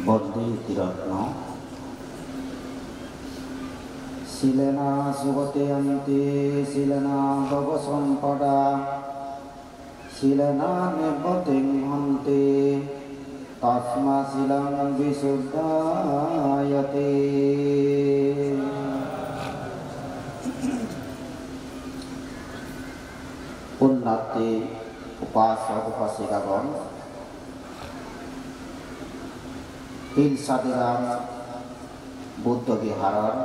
বন্দী তীরত্ন শিলেনা শিবতে অন্তে শিলেনা ভব সম্পদা শিলেনা নিবতিং হন্তে তস্মা শিলং বিশুদ্ধায়তে। পুণ্যার্থী উপাসক উপাসিকাগণ, তিন সাদিরাম বুদ্ধ বিহারের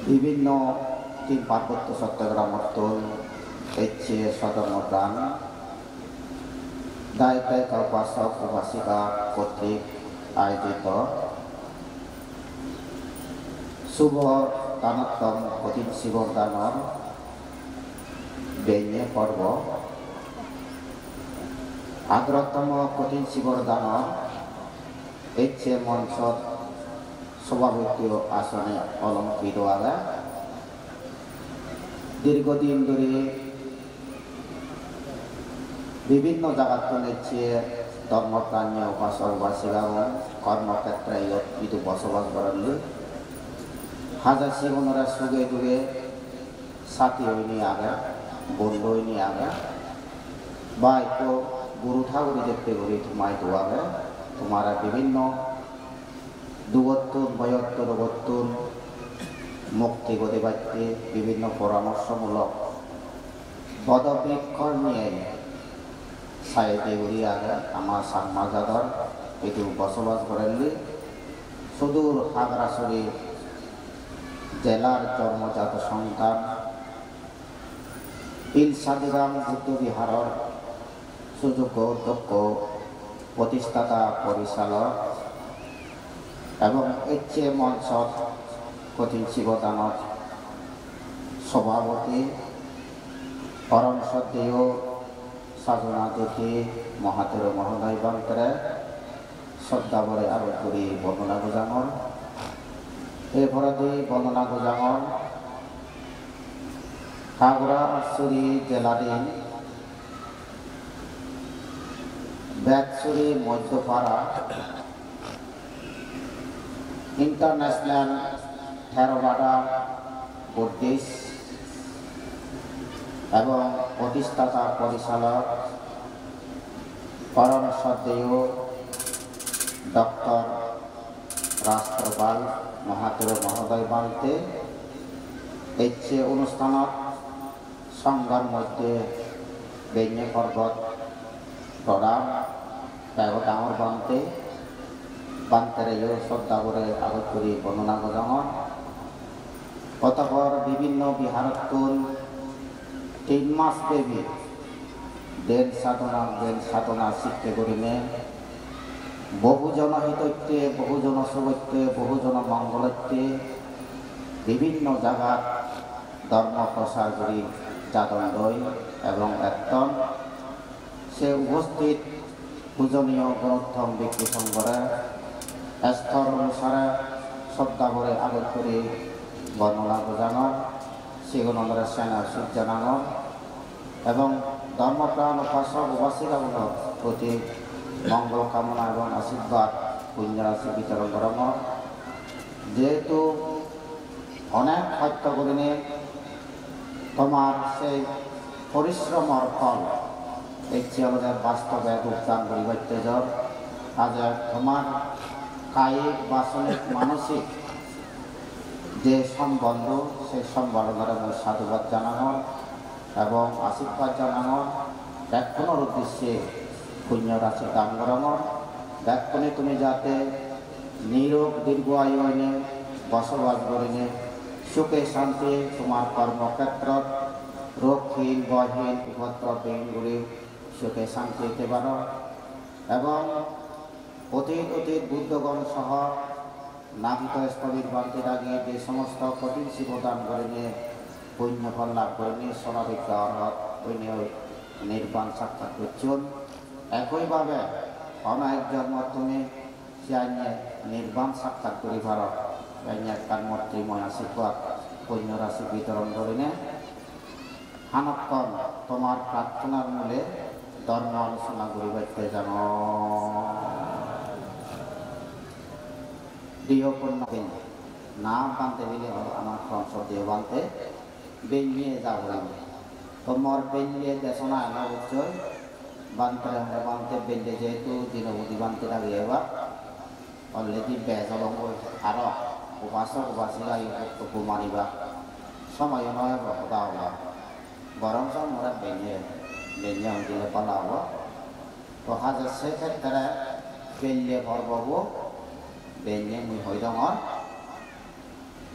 বিভিন্ন তিন পার্বত্য সত্যগ্রাম অর্থন হচ্ছে সদর্মদান দায়িত্ব উপাসক উপাসিকা কর্তৃক আয়োজিত শুভ দানোত্তম কঠিন শিবর দানর বেঞ্জে পর্ব আগ্রতম কঠিন শিবর দানর হচ্ছে মঞ্চ সভাপতি আসনে অলঙ্কৃত আগা দীর্ঘদিন ধরে বিভিন্ন জায়গাত নিচ্ছে ধর্মপ্রাণীয় উপাসক উপাসিকা কর্মক্ষেত্রে ইদু বসবাস করেন হাজার জীবনরা সুগে দুগে সাথী হইনি আগে বন্ধু হইনি আগে বা একটু গুরু ঠাকুর দেখতে করি তোমায় তো আগে তোমার বিভিন্ন দুগত্তর বয়ত্তর রোগত্তর মুক্তি গতি বাক্যে বিভিন্ন পরামর্শমূলক পদবৃক্ষ নিয়ে সাইডে ঘুরি আগে আমার সাংমাজাদর এটু বসবাস করেনলি সুদূর খাগড়াছড়ি জেলার জন্মজাত সন্তান ইলসাদিরাম বুদ্ধ বিহারের সুযোগ্য অধ্যক্ষ প্রতিষ্ঠাতা পরিচালক এবং এইচে মঞ্চ কঠিন শিবদানত সভাপতি পরম শ্রদ্ধেয় সাধনা দেখি মহাতের মহোদয় বান্তরে শ্রদ্ধা বলে আরো করি বর্ণনা গোজাঙর এরপরে বর্ণনা গোজাঙর খাগড়াছড়ি জেলাধীন বেতছড়ি মধ্যপাড়া ইন্টারন্যাশনাল থেরোবাডা বুদ্ধিস্ট এবং প্রতিষ্ঠাতা পরিচালক পরম শ্রদ্ধেয় ডক্টর রাষ্ট্রপাল মহাতের মহোদয় বান্তে এইচে অনুষ্ঠানত সংঘর মধ্যে বেঞ্জে পর্বত প্রদান ডাঙর বান্তে বান্তেরে শ্রদ্ধা করে আগত করি বর্ণনা গজাঙর অতঃপর বিভিন্ন বিহারতুল 3 মাস ব্যাপী দেন সাধনা শিক্ষা করিমে বহুজন হিতৈত্যে বহুজন সবৈত্যে বহুজন মঙ্গলত্যে বিভিন্ন জায়গা ধর্ম প্রসার করি যাদণ্ডই এবং একদম সে উপস্থিত পূজনীয় গণোত্তম ব্যক্তি সংঘরে স্তর অনুসারে শ্রদ্ধা করে আগত করে বর্ণনা বোঝানোর সেগুলোর সেনা সুখ জানানোর এবং ধর্মপ্রাণ উপাসক উপাসিকাগুলোর প্রতি মঙ্গল কামনা এবং আশীর্বাদ পুণ্যরাশি বিতরণ করানো। যেহেতু অনেক সত্য করিনে তোমার সেই পরিশ্রমর ফল একটি আমাদের বাস্তবে উদ্যান পরিবর্তন আজ তোমার কায়িক বাসনিক মানসিক যে সম্বন্ধ সেই সম্বন্ধের সাধুবাদ জানানোর এবং আশীর্বাদ জানানোর ব্যাখ্যানোর উদ্দেশ্যে পুণ্য রাশি দান করানোর ব্যাখ্যানে তুমি যাতে নিরোগ দীর্ঘ আয়ু এনে বসবাস করিনে সুখে শান্তি তোমার কর্মক্ষেত্র রোগহীন বয়হীন উপদ্রবহীনগুলি সুখে শান্তি দিতে পারো এবং অতীত বুদ্ধগণ সহ নামিত স্থবির বান্তির আগে যে সমস্ত কঠিন শিবদান করে নিয়ে পুণ্যফল লাভ করে নিয়ে স্বাভাবিক অর্হত নির্বাণ সাক্ষাৎ করছেন একইভাবে অনেক জন্ম তুমি সে নির্বাণ সাক্ষাৎ করি ভারত কর্মত্রিময় আশীর্বাদ পুণ্য রাশি বিতরণ করে নে হানক্ষণ তোমার প্রার্থনার মূলে ধর্ম আলোচনা করিবাইতে জানো। গৃহকন্যা না বানতে গেলে আমার সংসদীয় বানতে বেন নিয়ে যাবো তো মর বেন নিয়ে দেশো না এলা উচ্চয় বানতে আমরা বানতে বেঁধে যেহেতু দিনবধি বানতে লাগে এবার অলরেডি বেজলঙ্গ আরো উপাসক উপাসিকা ইউক্তকে মানিবা সময় নয় কথা হবা বরং আমরা বেঁধে দিলে পালা হবো তো হাজার সেক্ষেত্রে বেঁধে ভরবো বেঁধে মুই হই দङ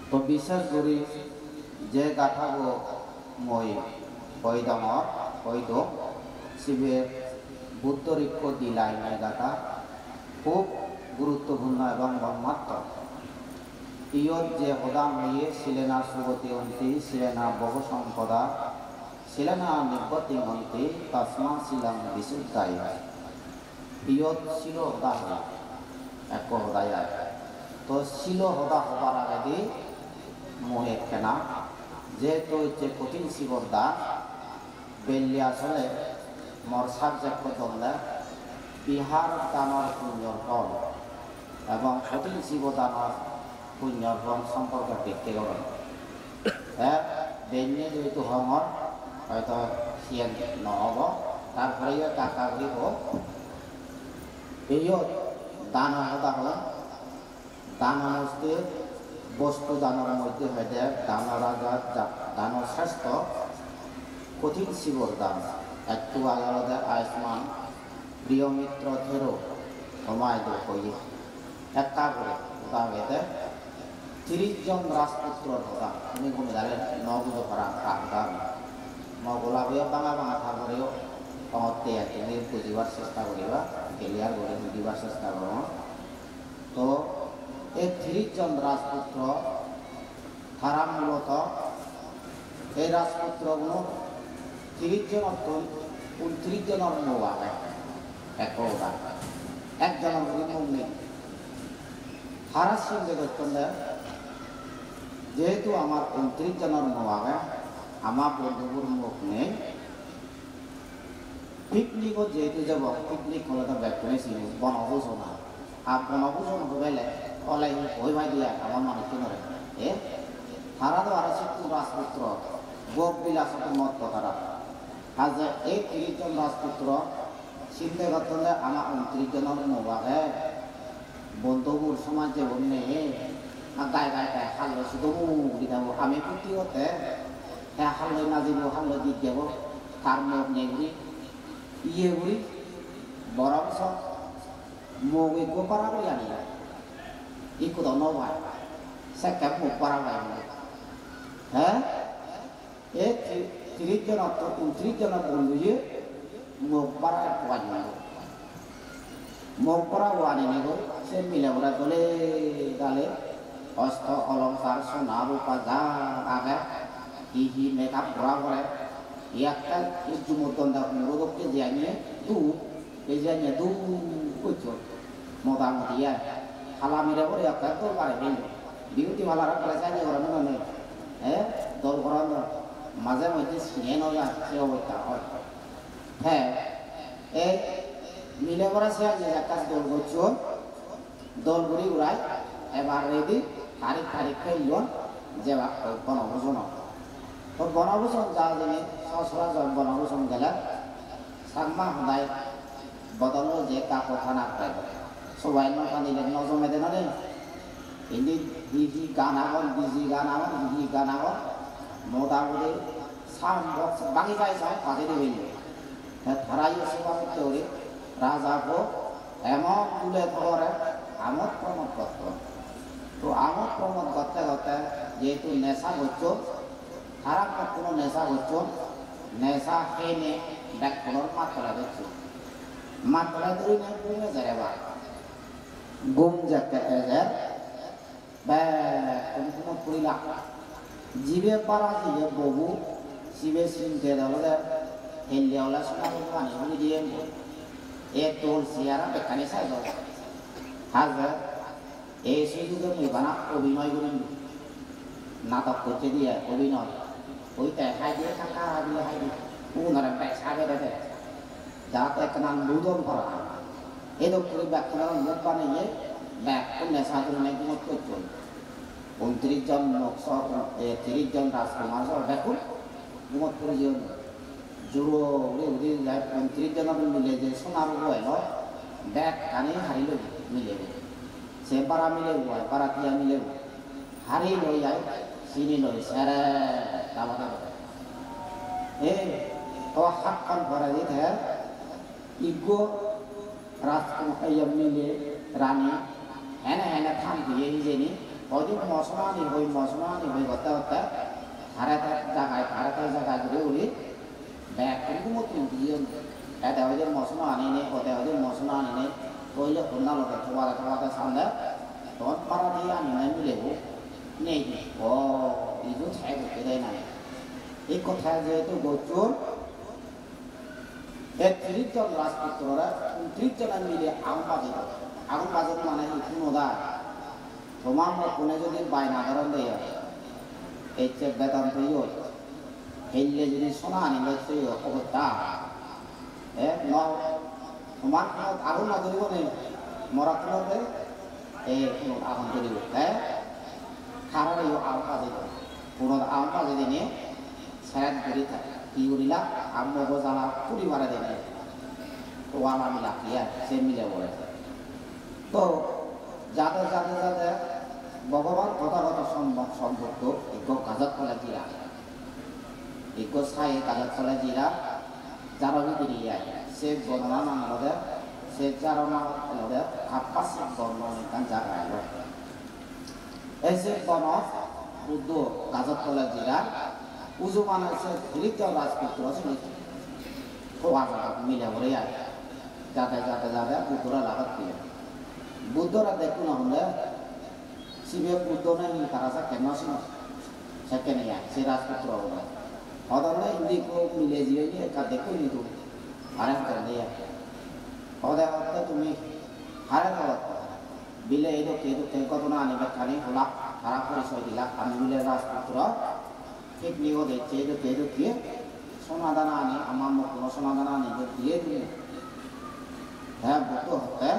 তো বিশেষ করে যে গাথাগো মই হই দङ হয়তো শিবে বুদ্ধরিক্ষ দিলাই গাথা খুব গুরুত্বপূর্ণ এবং মর্মাত্ম ইয়ত যে হদাম হইয়ে শিলেনা সুগতি অন্তি শিলেনা বহু সম্পদা শিলেনা নিব্বতি অন্তি তসমা শিলাম বিশুদ্ধাই ইয়ত শিল হদা হয় এক হদায় তো শিল হদা হবার আগে মোহে কেনা যেহেতু হচ্ছে কঠিন শিবর দান বেল্লি আসলে মর সাবজেক্ট দলে বিহার দানর পুণ্যর ফল এবং কঠিন শিব দানর পুণ্যর ফল সম্পর্কে দেখতে গেল বেন্যে যেহেতু হঙর হয়তো সিয়ান নহব তারপরে কাকা হইব এই দান হতা হল দান হস্তে বস্তু দানের মধ্যে হইতে দানর রাজা দানর স্বাস্থ্য কঠিন শিবর দান একটু আলাদা আয়ুষ্মান প্রিয় মিত্র থেরো সময় দই একটা করে ওটা হইতে 30 জন রাজপুত্রর কথা তুমি কোনো জানেন নগুলো করা কাম নগুলা বইয়া বাঙা বাঙা থাকলেও অহতে তুমি বুঝিবার চেষ্টা করিবা ক্লিয়ার করে বুঝিবার চেষ্টা করো তো এই 30 জন রাজপুত্র তারা মূলত এই রাজপুত্রগুলো 30 জন 29 জনের মৌ আগে একটা একজনের মুখ হারা সঙ্গে করতেন যেহেতু আমার 29 জনের মৌ আগে আমার বন্ধুর মুখ নেই পিকনিকও যেহেতু যাব পিকনিক হলে তো ব্যাগ করেছি বনভোজন আর বনভোজন হবেলে অলাই ভয় ভাই দিয়া আমার মানুষ নরে তারা তো আর রাজপুত্র গোপ বিলাস মত তারা আজ এই 30 জন রাজপুত্র চিন্তা করতে আমার 29 জনের মোবাগে বন্ধুর সমাজ যে বন্যে গায়ে গায়ে গায়ে হাল্লো শুধু মুড়ি দেবো আমি পুটি হতে হ্যাঁ হাল্লো না দিব হাল্লো দি দেবো তার মুখ নেই ইয়ে বুড়ি বরং সব মুখ গোপারা করে আনি ই কোথাও নয় সে কেমন মুখ পারা যায় হ্যাঁ এ 30 জন 29 জনের বন্ধু যে মুখ পারা ওয়ানি মুখ পারা ওয়ানি নেব সে মিলে ওরা গলে গালে অস্ত্র অলঙ্কার সোনা রূপা যা আগে হি মেকআপ করা করে একটা জুমুর দা মুরগকে জানিয়ে দু এই জানিয়ে দু কইছো মোটামুটি খালা মেরে করে একটা তো পারে বিউটি মালারা করে জানিয়ে ওরা মনে হ্যাঁ দল করার মাঝে মধ্যে সিনে নয়া সে অবস্থা হয় হ্যাঁ এই মিলে করা সে একটা দল করছো দল ঘুরি উড়াই এবার রেডি তারিখ খেলল যে বনভোজন তো বনভোজন যা জানি সচরাচর বনভোজন গেলে সাংমা সদায় বদল যে কা কথা না পাই সবাই নকানিলে নজমে দেন রে ইনি দিদি গান আগন দিদি গান আগন দিদি গান আগন মোটামুটি সাউন্ড বক্স বাঙি পাই সাই কাঁদে দিবে ধারাই সেবাম তৈরি রাজাকে এমন তুলে ধরে আমোদ প্রমোদ করত তো আমোদ প্রমোদ করতে করতে যেহেতু নেশা হচ্ছে খারাপ কোনো নেশা হচ্ছে নেশা খেয়ে ব্যাকরণ মাত্রা দিচ্ছে মাত্রা ধরে নেই যায় এবার গুম যাতে কোনো পুরিলা জিবে পারা জিবে বহু শিবে সিংতে দলে হেলিয়া ওলা সোনা পানি বলি দিয়ে এক তোর সিয়ারা বেকানি সাই দাও হাজার এই সুযোগে মুইবানা অভিনয় করি নাটক করতে দিয়ে অভিনয় ওইটা হাই দিয়ে টাকা দিয়ে হাই দিয়ে উনারা পয়সা বেড়ে যাতে একটা নাম লুদন করা এই তো করে ব্যাখ্যা মুখ বানিয়ে ব্যাগ কন্যা সাধারণ একমত করছেন 29 জন লোক সহ 30 জন রাজকুমার সহ দেখুন গুমত করে যে জোরো উড়ে যায় 29 জন মিলে যে সোনার বয়ল ব্যাগ কানে হারিল মিলে সে পারা মিলে পারা তিয়া মিলে হারি লই যায় চিনি লই সেরে দাবাটা এ তো হাত কান ভরা দিতে ইগো রাজকুমার মিলে রানী হেনে হেনে থাম দিয়ে নিজেনি ওদিন মশলানি হই হতে হতে হারাতে জায়গায় ঘুরে উড়ি ব্যাগ কিন্তু মতো দিয়ে এতে ওদের মশলা আনিনি ওতে ওদের মশলা আনিনি কইলে কন্যা লোকে থোয়াতে সামনে তখন পাড়া দিয়ে আনি নাই মিলেবো নেই ও ইজু ছাই করতে দেয় না এই কথা যেহেতু গোচর 30 জন রাজপুত্ররা 29 জন মিলে আগুন বাজার মানে কোনো দা তোমার কোনে যদি বাইনা ধরন দেয় এই চেক বেতন তৈরি হেললে যদি সোনা আনিলে তৈরি অবস্থা তোমার আগুন না ধরিব নেই মরা কোনোতে এই আগুন ধরিব খারাপ আগুন বাজে পুরো আগুন বাজে দিনে স্যার ধরে থাকে কি করিলা আমি জ্বালা পরিবারে দেবে তো আমি লাখিয়া সে মিলে বলে তো যাদের ভগবান কথাগত সম্পর্ক এগো কাজত ফলে জিরা এগো সাই কাজত ফলে জিরা যারা ভিতরে সে বর্ণনা নামে সে যারা নামে কাপাসিক বর্ণনা জায়গায় এসে বন বুদ্ধ কাজত ফলে জিরা উজু মানে সে ফিরিত রাজপুত্র খোয়া জায়গা মিলে ভরে যাতে বুদ্ধরা লাগাত দিয়ে বুদ্ধরা দেখুন না হলে শিবে বুদ্ধ নেই তারা কেন আসেন সেখানে সে রাজপুত্র হবে অদলে হিন্দি কো মিলে দিয়ে একা দেখুন নিতু হারাম করে দিয়ে ওদের অর্থে তুমি হারাম বিলে এই কে কত না আনিবে খালি হলা খারাপ পরিচয় দিলা আমি মিলে রাজপুত্র ঠিক নিয়ে দেখছে কে সোনা দানা আনি আমার কোনো সোনা দানা আনি দিয়ে দিলে হ্যাঁ বুদ্ধ হতে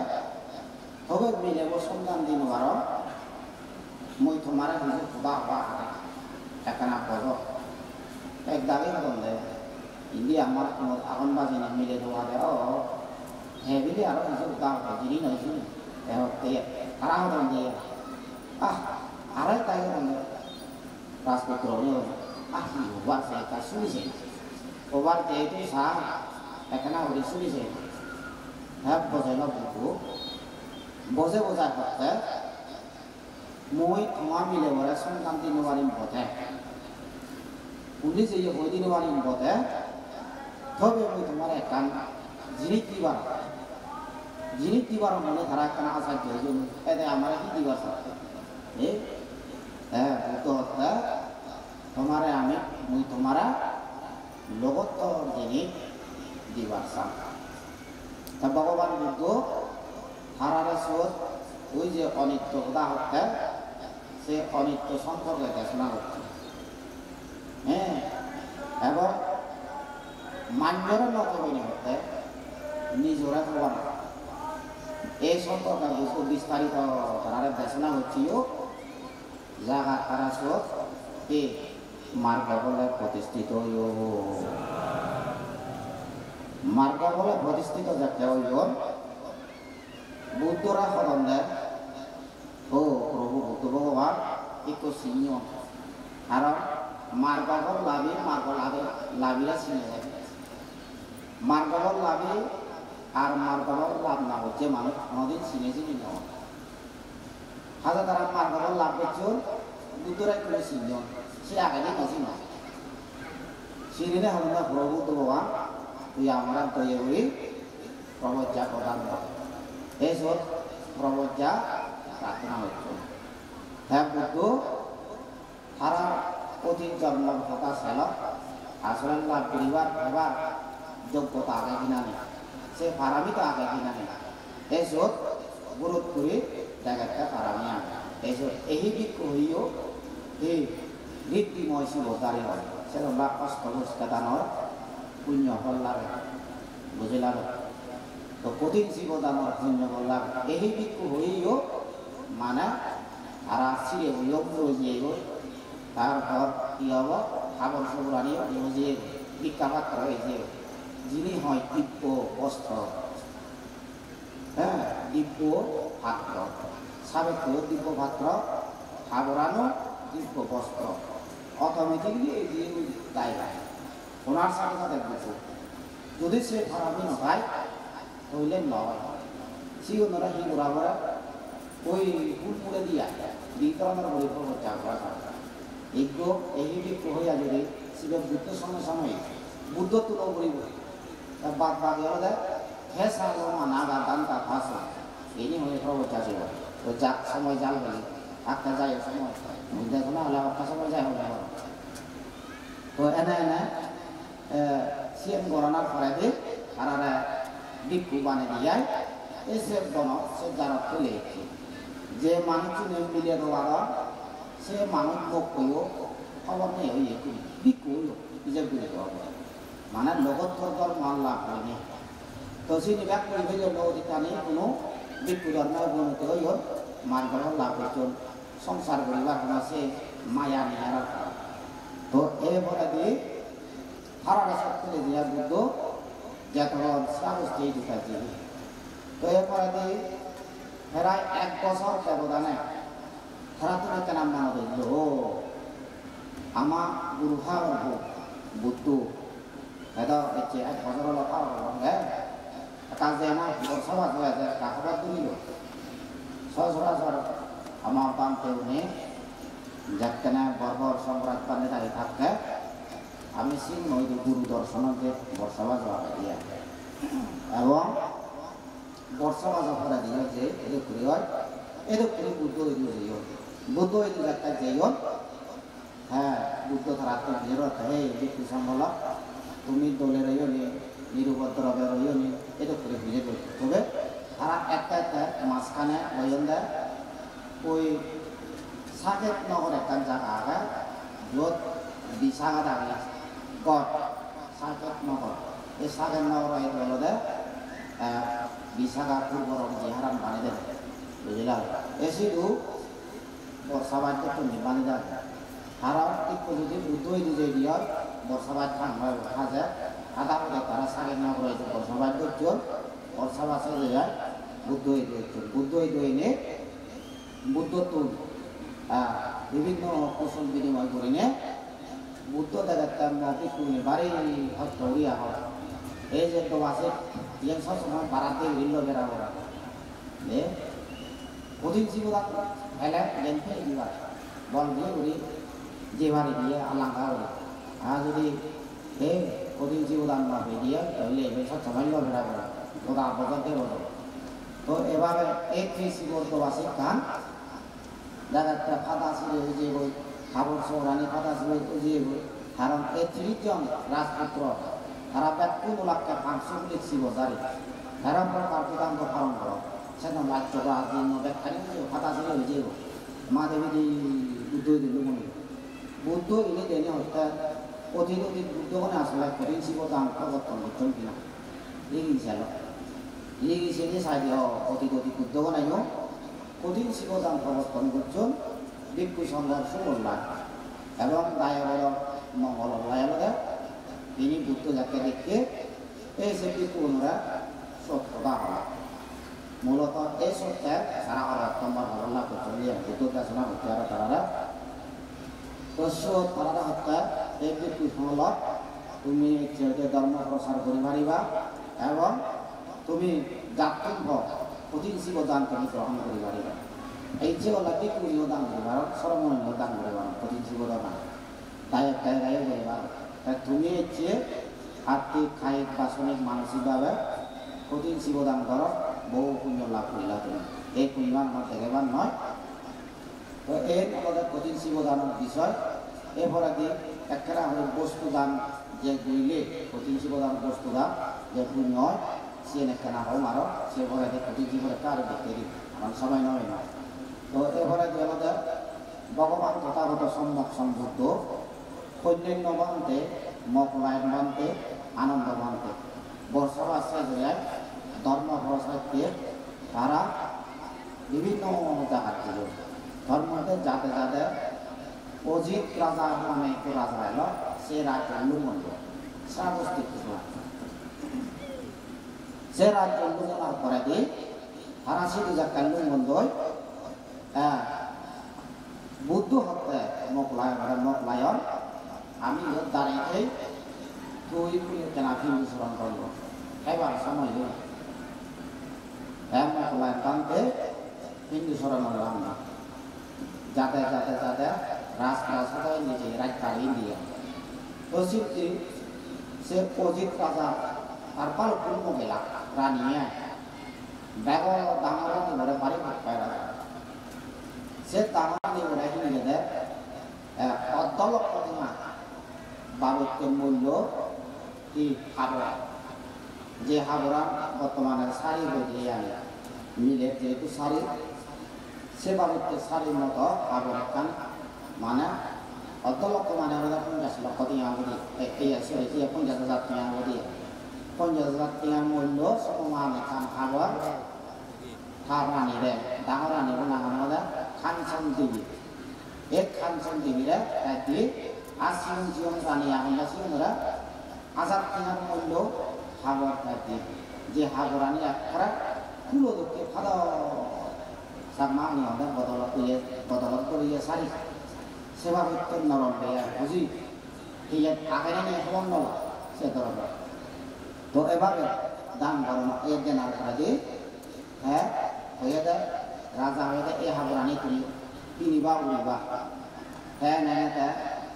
তবে মিলে সন্ধান দিন আরো মই তোমার কিছু খুবা হওয়া একখানা পদ এক দাবি হলে ইন্দি আমার কোনো আগুন বাজি না মিলে দেওয়া দেয় হ্যাঁ বিলে আরো কিছু দাম জিনি নইছি তারা হতেন দিয়ে আড়াই তাই হলে রাজপুত্র কি হবার সে তা শুনেছে ওবার যেহেতু সাহ একখানা হলে শুনেছে হ্যাঁ বোঝাইল বুঝবো বসে বোঝার করতে মই তোমার মিলে বলে সন্তান দিন বাড়ির পথে পুলিশ এই ওই দিন বাড়ির পথে তবে মই তোমার একখান জিনিস দিবার মনে ধারা একখানা আসার জন্য এতে আমার কি দিবার সাথে বুদ্ধ হত্যা তোমারে আমি মই তোমারা লগত জিনিস দিবার চান তা ভগবান বুদ্ধ হারারে সোধ ওই যে অনিত্য উদা হত্যা সে অনিত্য সম্পর্কে দেশনা হচ্ছে এবং মান্যর নতবিনী হতে নিজরা হওয়া এই সম্পর্কে বুঝতে বিস্তারিত তারা দেশনা হচ্ছিল জায়গা তারা সোধ এ মার্গ বলে প্রতিষ্ঠিত মার্গ বলে প্রতিষ্ঠিত যাতে হইল বুদ্ধরা হলেন ও প্রভু বুদ্ধ ভগবান একটু চিহ্ন কারণ মার্গবল লাভিরা চিনে যাবে মার্গবল লাভি আর মার্গবল লাভ না হচ্ছে মানুষ কোনোদিন চিনি নেওয়া হাজার তারা মার্গবল লাভ করছে বুদ্ধরাই করে চিহ্ন সে আগে দিন আছে না চিনিলে হলেন না প্রভু বুদ্ধ ভগবান তুই আমরা তৈরি করি প্রবজ্জা প্রদান এইসব প্রবজ্জা প্রার্থনা হচ্ছে হ্যাঁ বুদ্ধ সারা অতীত জন্মের কথা ছিল আসলে লাভ করিবার এবার যোগ্যতা আগে কিনা নেই সে ফারামি তো আগে কিনা নেই এইসব গুরুত্ব করে জায়গাটা ফারামি আনে এইসব এই দিক হইও এই ঋদ্ধিময় শিবতারি হয় সেটা অষ্টভুষ্কাদানর পুণ্য ফল লাগে বুঝিলাম তো কঠিন জীবদানৰ পুণ্য লাভ এই দিকু হইও মানে তারা ছিঁড়ে হইও পুরো যাইব তারপর কি হব খাবার সবর আনিও যে ভিক্ষাপাত্র হয়েছে যিনি হয় দিব্য বস্ত্র হ্যাঁ দিব্য পাত্র সাবেক দিব্য পাত্র খাবরানো দিব্য বস্ত্র অটোমেটিকলি এই দিয়ে দায় ওনার সাথে সাথে বুঝো যদি সে খারাপই নয় তাহলে নয় সিওনরা হিন্দুরা বলে ওই ফুল পুড়ে দিয়া বিতরণের বলি প্রচার করা এগুলো এই বিক্ষু হইয়া যদি শিবের বুদ্ধ সময় সময়ে বুদ্ধ তুলো বলিব বাদ বাদ দেয় ফেসা লোমা নাগা দান্তা ভাষা এই নিয়ে হয়ে প্রচার ছিল তো যাক সময় জাল বলি একটা যায় সময় দেখো না হলে একটা সময় যায় হবে তো এনে এনে সিএম গণনার পরে দিয়ে আর বিক্ষু বানিয়ে দিয়ে এসে বন সে যারা তুলে যে মানুষ মিলিয়ে দেওয়ার সে মানুষ মুখ কইও খবর নেই হইয়ে বিক্ষু নিজের করে দেওয়া মানে লগত দল মান লাভ হয়নি তো সিনি ব্যাগ করে হইল নদীকানি কোনো বিক্ষু ধর্মের অবনতি হইল মান গ্রহণ লাভ হইল সংসার করিবার কোনো সে মায়া নিয়ে রাখা তো এরপরে দিয়ে হারাটা সত্তরে দিয়া বুদ্ধ যখন শ্রাবস্তি ঢুকাইছে তো এরপরে দিয়ে প্রায় 1 বছর ব্যবধানে তারা তুমি কেন মনে হইল ও আমার গুরু হার বুদ্ধ এটা হচ্ছে 1 বছর হলো পাওয়া হ্যাঁ কাজে আমার বর্ষবাস হয়েছে কাকবার তুলিল সচরাচর আমার বামতে উনি যাকে বর্বর সম্রাট পানে দাঁড়িয়ে থাকতে আমি সিং নই গুরু দর্শনকে বর্ষবাস দিয়ে এবং বর্ষবাস করে দিয়ে যে এদের করে হয় এদের করে বুদ্ধ এদিকে যাই বুদ্ধ এদিকে একটা যাই হ্যাঁ বুদ্ধ তারা তো নিজের হে ব্যক্তি সম্বল তুমি দলে রইও নি নিরুপদ্রবে রইও নি এদের করে বুঝে করতে তবে তারা একটা একটা মাঝখানে ওইন দেয় ওই সাকেত নগর একটা জায়গা আগে যত বিশাখা দাঁড়িয়ে গড় সাকেত নগর এই সাকেত নগর হলে বিশাখা পূর্বর জিহারাম বানিয়ে দেবে বুঝলাম এসিডু বর্ষাবাদ তুমি বানিয়ে দেবে কারণ একটু যদি বুদ্ধই নিজে দিয়ে বর্ষাবাদ খান হয় হাজে আধা পথে তারা সাকেত নগর হয়েছে বর্ষাবাদ চল বর্ষাবাসে যায় বুদ্ধই চল বুদ্ধই দইনে বুদ্ধ তুল বিভিন্ন কৌশল বিনিময় করে নে বুদ্ধ দেখাতাম পিকুনি বাড়ি হস্ত উড়িয়া হয় এই যে তো আছে ইয়ে সবসময় বাড়াতে রিল বেড়া ওরা প্রতিদিন জীবন ফেলে গেমতে দিবার বল দিয়ে উড়ি যে বাড়ি দিয়ে আলাঙ্গা ওরা আর যদি হে প্রতিদিন জীবদান না হয়ে দিয়ে তাহলে সবসময় বেড়া ওরা ওরা আবদ্ধ বলো তো এভাবে এই শিবর তো আছে গান যারা ফাঁদা ছিল যে বই খাবার সৌরানি ফাঁদা ছিল যে বই কারণ এই 30 জন রাজপুত্র তারা ব্যক্তিমূলককে 500 লিখছিল জারি কারণ প্রকার বিধান্ত পালন করো সেটা রাজ্য বা জন্য ব্যাখ্যানি ফাঁদা ছিল যে মা দেবী বুদ্ধ দিল মনে বুদ্ধ ইনি দেনে হত্যা অধিক অধিক বুদ্ধগণে আসলে কঠিন শিব দাম প্রবর্তন করছেন কিনা লিখিছিল লিখিছে যে সাইড অধিক অধিক বুদ্ধগণাইও কঠিন শিবদান প্রবর্তন করছেন ভিক্ষু সংঘর্ষ করলেন এবং দায়বল মঙ্গল লায়ালদা তিনি বুদ্ধ যাকে দেখে এই যে ভিক্ষুরা সত্যতা হওয়া মূলত এই সত্যের সারা অর্থম্বর হল্লা করছেন বুদ্ধ দেশনা হচ্ছে আর তারা তো তারা হত্যা এই ভিক্ষু হল তুমি ধর্ম প্রসার করে পারিবা এবং তুমি জাতম্ভ কঠিন শিবদান তুমি গ্রহণ করে পারিবা এই যে ওলা ভিক্ষু দান করিবার সর্বময় দান করিবার কঠিন শিবদান তাই একটা গায়ে করিবার তাই তুমি যে আর্থিক খায়িক বাসনিক মানসিকভাবে কঠিন শিবদান করো বহু পুণ্য লাভ করিলা তুমি এই পুণ্যার মধ্যে এবার নয় তো এই আমাদের কঠিন শিবদানের বিষয় এরপরে কি একটা বস্তু দান যে দিলে কঠিন শিবদান বস্তু দান যে পুণ্য হয় সে একটা না হোক আরো সে ভরে কঠিন জীবনে কার দেখতে দিই আমার সময় নয় না তো এরপরে যে আমাদের ভগবান তথাগত সম্যক সম্বুদ্ধ কন্যান্য বানতে মকলায়ন বানতে আনন্দ বানতে বর্ষবাস শেষ হয়ে ধর্ম প্রসাদকে তারা বিভিন্ন জায়গা ছিল ধর্মতে যাতে যাতে অজিত রাজা নামে একটু রাজা এলো সে রাজ্য লুমন্ড শ্রাবস্তিক সে রাজ্য লুমনার পরে দিয়ে ফরাসি যাকে লুমন্ড বুদ্ধ হত্যা মকলায়ন আমি দাঁড়িয়ে তুই কেনা হিন্দু স্মরণ করবো এবার সময় মকলায়ন টানতে হিন্দু স্মরণ করলাম না যাতে যাতে যাতে রাজপ্রাসাদ নিজে রাজবাড়ি দিয়ে তো সে অজিত রাজা আর পালপুর মহিলা রানিয়ে ব্যাগ দামারা নিবরে বাড়ি পায় রাজা সে দামারা নিবরে নিজেদের অর্ধলক্ষ টাকা বাবদকে মূল্য কি হাবড়া যে হাবড়া বর্তমানে শাড়ি বদলিয়ে আনে মিলে যেহেতু শাড়ি সে বাবদকে শাড়ির মতো হাবড়া খান মানে অর্ধলক্ষ মানে আমরা 50 লক্ষ টাকা বলি এই 50,000 টাকা বলি 50,000 টাকা মূল্য সমান খান হাবড় হাবড়ানি রে দামরানি না আমরা খানসন দেবী এক খানসন দেবীরা একটি আসিম জীবন রানী আমরা সিংহরা 1000 টাকার মূল্য হাবড় থাকবে যে হাবড়ানি একটা কুলো দকে খাদা সামানি আমরা বদলত করিয়ে শাড়ি সেবা করতে নরম বেয়া বুঝি ঠিক আগে নিয়ে হবন নলা সে ধরনের তো এভাবে দাম গরম এর দেনার করে দিয়ে হ্যাঁ হয়ে দেয় রাজা হয়ে দেয় এই হাবড়ানি তুমি কিনিবা উড়িবা হ্যাঁ নেয়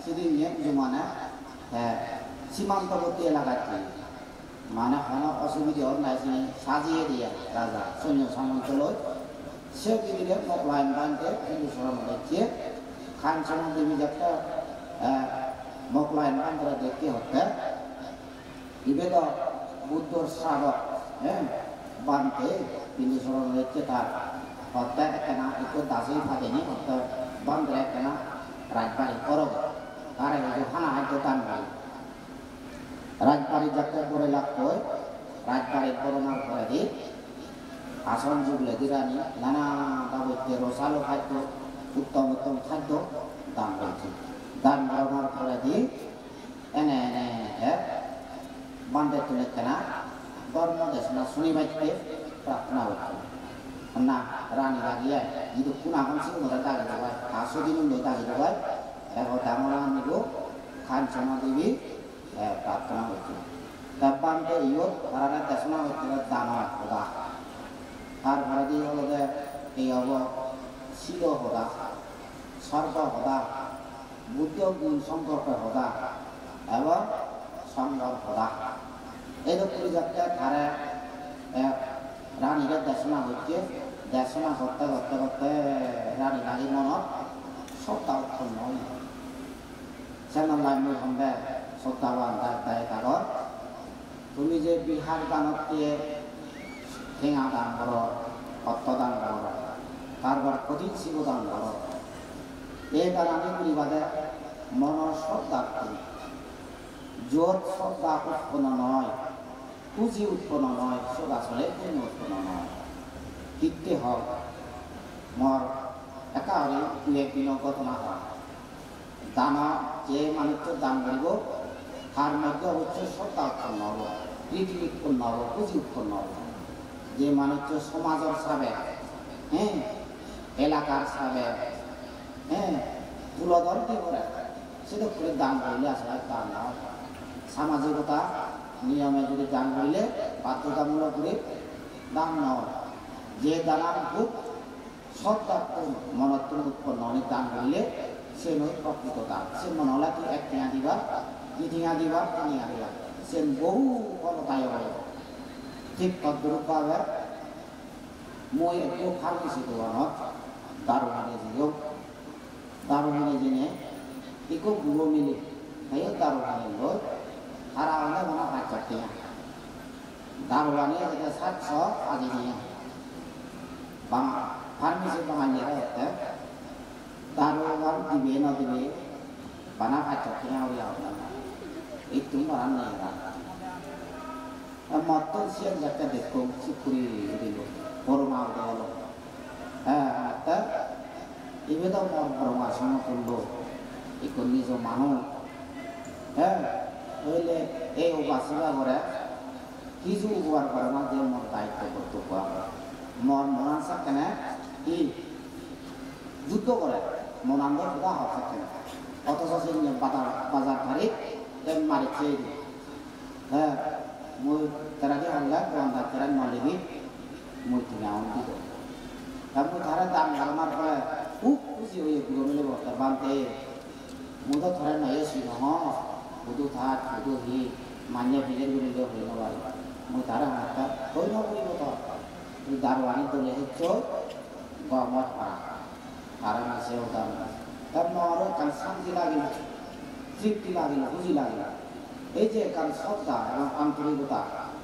সেদিন নিয়ে জমানা হ্যাঁ সীমান্তবর্তী এলাকাতে মানে কোনো অসুবিধা নাই সাজিয়ে দিয়ে রাজা সৈন্য সামন্ত লয় সে দিদিকে মকলায়ন বানতে হিন্দু স্মরণ দেখছে খানসন দেবী একটা মকলায়ন বান করে দেখতে হতে বিবেদ বুদ্ধর শ্রাবক হ্যাঁ বানতে হিন্দু স্মরণ দেখছে তার হত্যা একখানা একটু দাসই থাকেনি হত্যা বান্ধে একখানা রাজবাড়ি করব তার একটু হানা হাইতে টান বাড়ি রাজবাড়ি যাত্রা করে লাগতো রাজবাড়ির করোনার পরে দিয়ে আসন যুগলে দিরানি নানা বাবদকে রসালো খাদ্য উত্তম উত্তম খাদ্য দান করছে দান করোনার পরে দিয়ে এনে এনে বান্ধে তুলে কেনা ধর্ম দেশ না শনিবারকে প্রার্থনা হচ্ছে না রানী লাগিয়ে যদি কোন এখন সিংহরা দাগে দেবায় 500 দিন দাগে দেবায় এখন দামরা নিব খানসনা দেবী প্রার্থনা হচ্ছে তার বান্ধে ইয়ত তারা দেশনা হচ্ছে দানা খোদা আর ভারতী হলো যে এই হব শিল হদা সর্ব হদা বুদ্ধ গুণ সম্পর্ক হদা এবং সংগ্রহ হদা এই দক্ষিণ যাত্রা ধারে রানীরা দেশনা হচ্ছে দেশনা করতে করতে করতে রানী রানী মনত সত্তা উৎপন্ন হয় সেনাল্লাই মুই সঙ্গে সত্তাবান দায় কাগজ তুমি যে বিহার গানত দিয়ে ঠেঙা দান করো অর্থদান করো কারবার কঠিন শিবদান করো এই কারণে পরিবাদে মনের শ্রদ্ধা করি জোর শ্রদ্ধা উৎপন্ন নয় পুঁজি উৎপন্ন নয় সদাচলে পুণ্য উৎপন্ন নয় কীর্তি হোক মর একারে দুই একদিন ঘটনা হয় দানা যে মানুষ দান করিব তার মধ্যে হচ্ছে শ্রদ্ধা উৎপন্ন হব প্রীতি উৎপন্ন হব পুঁজি উৎপন্ন হব যে মানুষ সমাজের সাবে হ্যাঁ এলাকার সাবে হ্যাঁ তুলদল কি করে সেটা করে দান করিলে আসলে দান না সামাজিকতা নিয়মে যদি দান করিলে বাধ্যতামূলক করে দান নেওয়া যে দানার খুব শ্রদ্ধা মনত উৎপন্ন অনেক দান করিলে সে নয় প্রকৃত দান সে মনে হলে তুই 1 টিয়া দিবা 2 টিয়া দিবা 3 টিয়া দিবা সে বহু ফলদায়ক হয় ঠিক তদ্রূপভাবে মই একটু ফার্মেসি দোকানত দারোয়ানে যাই দারোয়ানে জেনে একটু গুঁড়ো মিলে সেই দারোয়ানে লই সারা হলে মানে 5 টাকা দারোয়ানে যেটা 700 আজি নিয়ে ফার্মেসি বাঙালিরা হতে দারোয়ান দিবে না দিবে বানা 5 টাকা হইয়া একটু বাড়ান নেই মত সিয়ার যাকে দেখো সুপুরি দিল করোনা হলো 이보다 뭐 마시는 걸로 이건니서 많어 원래 에 오바스가 그래 기수 구할 거라면 뭐 다이트 것도 구하고 뭐는 사건에 이 যুদ্ধ করে মনান্দর খুদা হওয়া থাকে অথচ সে বাজার ধারে মারিছে হ্যাঁ মুই তারা দিয়ে হল্লা বন্ধা তারা নলেবি মুই তুমি আউন দিব তারপর তারা দাম গালমার পরে খুব খুশি হয়ে গুলো মিলে বর্তার বানতে মুদো ধরে নয় ছিল বুধু থাক বুধু হি মান্য ভিজের গুলো হয়ে নেবার মুই তারা হাতটা হই না বলিব তো তুই দারোয়ানি তো লেহেছ গমত পারা Arang nasi utama, tapi orang kan santi lagi, tripti lagi, huji lagi. Eje kan sabda, orang antri buta,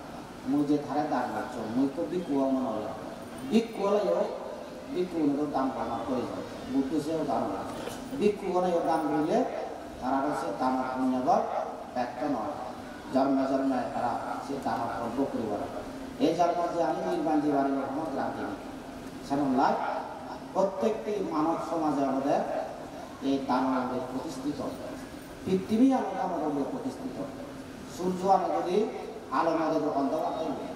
muje thare dar macam, muje biku aman orang, biku orang yo, biku itu dam panas koi, butuh se utama, biku orang yo dam bule, karena se tanah punya bor, pekan orang, jarma karena se tanah korbuk keluar. Jarma jani ini banji bari orang berarti, sangat প্রত্যেকটি মানব সমাজে আমাদের এই দানবের প্রতিষ্ঠিত পৃথিবী আমাদের প্রতিষ্ঠিত সূর্য আলো যদি আলো আমাদের অন্ধকার থাকবে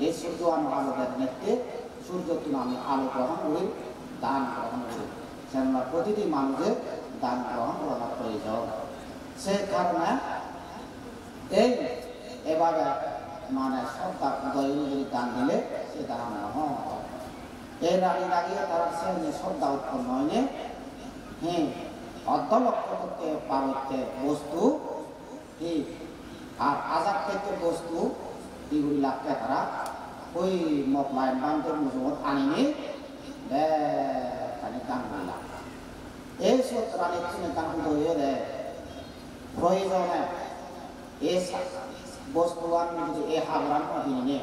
এই সূর্য আমাদের নেতৃত্বে সূর্য তুমি আমি আলো গ্রহণ করি দান গ্রহণ করি সেজন্য প্রতিটি মানুষের দান গ্রহণ করার প্রয়োজন সে কারণে এই এভাবে মানে সব দৈনিক দান দিলে সে দান গ্রহণ এর আগে লাগিয়ে তারা সে শ্রদ্ধা উৎপন্ন হয়নি হ্যাঁ অর্ধলক্ষ থেকে পারতে বস্তু আর আজাদ থেকে বস্তু এগুলি লাগতে তারা ওই মকলায় বান্ধব মুজমত আনিনি খালি দান করলাম এই সূত্রানি চিনে দান হয়ে দেয় প্রয়োজনে এই বস্তু আমি যদি এ হাবরান কিনে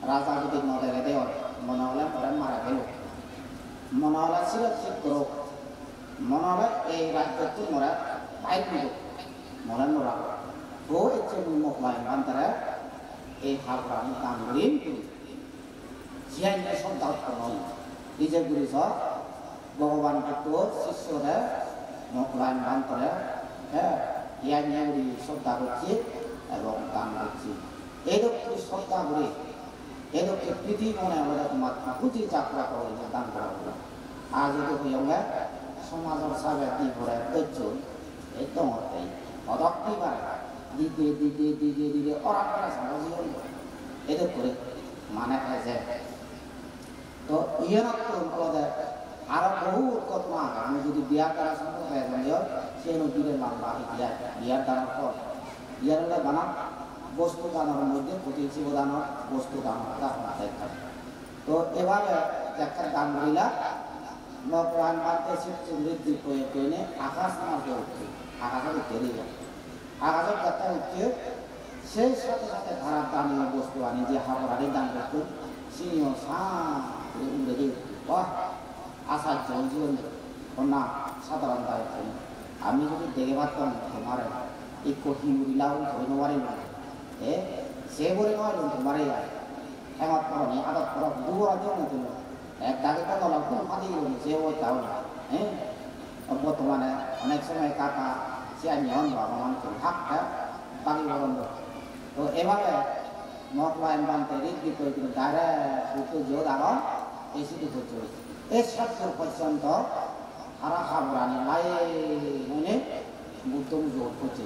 রাজা যদি নদে দেওয়ার মনোহলা পরে মারা গেল মনোহলা ছিল চিত্র মনোহলা এই রাজ্যটি মোরা বাইক মোরা মোরা তো ইচ্ছে মুখলাই বান্তারা এই হাবরান দাঙ্গুলিন জিয়ান সব দাওয়াত করল নিজে গুলি সব ভগবান ভক্ত শিষ্যরা মুখলাই বান্তারা হ্যাঁ ইয়ান ইয়াগুলি শ্রদ্ধা করছে এবং দান করছে এইরকম শ্রদ্ধা করে এদিকে পৃথিবী মনে আমরা মাত্রা পুঁজি যাত্রা করে দান করা হলো আজ যদি হইয়া সমাজের সাবে কি করে ধৈর্য একদম অর্থাই অদক্তি পারে দিতে অরাক করে সারা জীবন এদের করে মানে খাইছে তো ইয়েনত আমাদের আরো বহু ঘটনা আমি যদি বিয়ার দ্বারা সম্পর্ক হয়ে যাই সে নদীরে মামলা বিয়ার দ্বারা পর বিয়ার বানা বস্তু দানের মধ্যে প্রতিটি দানের বস্তু দানের তো এভাবে একটা দান মহিলা নপ্রাণ মানতে সমৃদ্ধি প্রয়োগ করে আকাশ মার্গে উঠছে আকাশের উঠতে দিয়ে আকাশের যাত্রা উঠছে সেই সাথে সাথে খারাপ দানীয় বস্তু আনি যে হাবরানি দান করতো সিনিও উড়ে দিয়ে বাহ আশার জীবন না সাধারণ দায়িত্ব আমি যদি দেখে পারতাম তোমার এই কঠিন উড়িলাও ধরে নেওয়ারই নয় সে বলে নয় তোমার এমন করনি আদত করা দুবার দেও না তুমি এক দাগে কত লাগতো ফাঁদি গেল সে ওই তাও না হ্যাঁ বর্তমানে অনেক সময় কাকা সে আমি অন্ধ মানুষের হাতটা বাকি বলন্দ তো এভাবে মকলাইন বানতে রিদ্ধি করে কিন্তু ডাইরেক্ট জোর আরো এসি দিতে চলেছে এই সত্তর পর্যন্ত সারা হাবরানি লাই মানে বুদ্ধ জোর করছে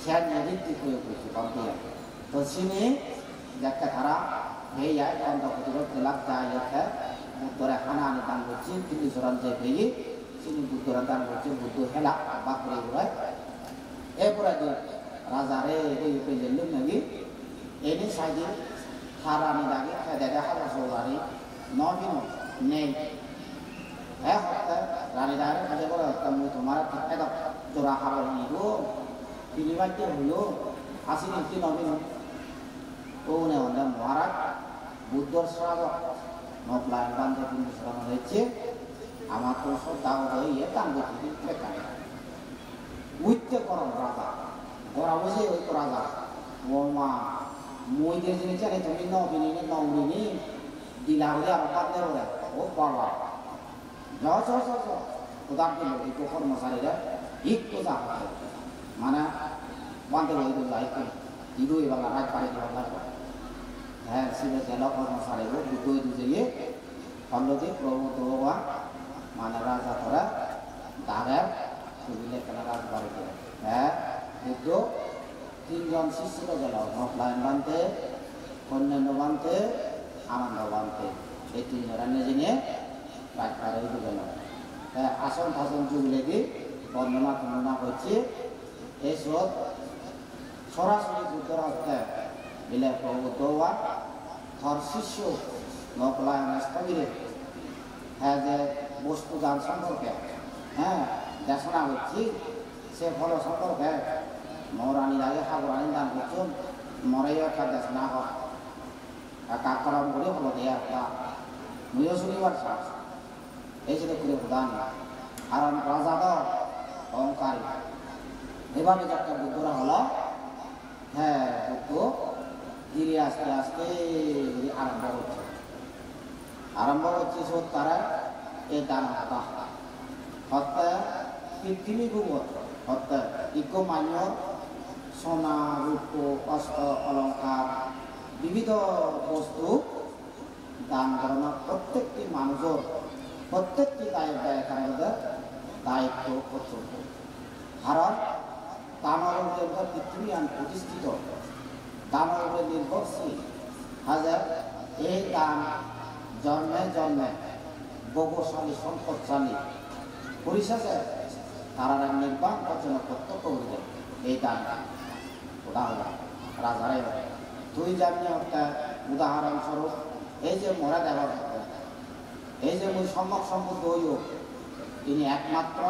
সে রিদ্ধি করে করছে বাকি তো সিনে একটা খারা হয়ে যায় অন্ধ প্রতিরোধ লাভ যায় বুদ্ধরা খানা আনি দান করছে তিনি সরান যে ভেঙে তিনি বুদ্ধরা দান করছে বুদ্ধ হেলা বাপরে ঘুরায় এরপরে যে রাজারে এই পেলেন নাকি এনে সাইডে হারানি লাগে দেখা হারা সৌরানি নদিন নেই হ্যাঁ রানী দাঁড়ে কাজে করে তোমার একটা জোড়া হারা নিল তিনি বাড়িতে হইল আসিনি কি নদিন ও অন্য মহারাজ বুদ্ধর শ্রাবক নকলায় বান্ধব কিন্তু শ্রাবণ হয়েছে আমার তো সব দাও হয়ে দান করছি উঠতে করো রাজা ওরা বসে ওই তো রাজা ও মা মইদের জিনিস আরে তুমি নবিনি নৌরিনি দিলা হলে আর বাদ দেবো ও বাবা udah dulu itu kормচারী একটু যা মানে বান্ধব হইতে যায় itu ibarat rakyat pada jalan sehingga jalan kормচারী itu jadi kalau di Promotowa mana raja tora dagar sudah kena raja itu তিনজন শিষ্য গেল নফলাইন বানতে কন্যান্য বানতে আনন্দ বানতে এই তিনজনের নিয়ে রাজপাড়ে গেল আসন থাসন যুগলেগি বর্ণনা টর্ণনা হচ্ছে এইসব সরাসরি যুদ্ধ হচ্ছে বিলে প্রভু দোয়া থর শিষ্য নফলাইন স্থবিরে যে বস্তু দান সম্পর্কে দেশনা হচ্ছে সে ফল সম্পর্কে Morani lagi haburani dan kucing, moraya kada senah. Kakaram boleh kalau dia tak, muya suri warsa. Ini boleh bukan. Haram raja tu, ongkari. Hebat macam tu buddha hala, buddha diri aste diri aram baru cisut tara, dan hata. Hata pitini buat, hata ikut manyor. সোনা রূপ অস্ত্র অলঙ্কার বিবিধ বস্তু দান করানো প্রত্যেকটি মানুষের প্রত্যেকটি দায়িত্বের দায়িত্ব কর্তব্য কারণ দানের উপরে পৃথিবী প্রতিষ্ঠিত দানের উপরে নির্ভরশীল হাজার এই দান জন্মে জন্মে বহুশালী সম্পদশালী পরিশেষে তারা নির্বাণ অর্জন কর্তব্য হয়ে এই দান উদাহরণ রাজারে দুই জানি একটা উদাহরণস্বরূপ এই যে মরা দেওয়ার এই যে মুই সম্যক সম্পদ হইও তিনি একমাত্র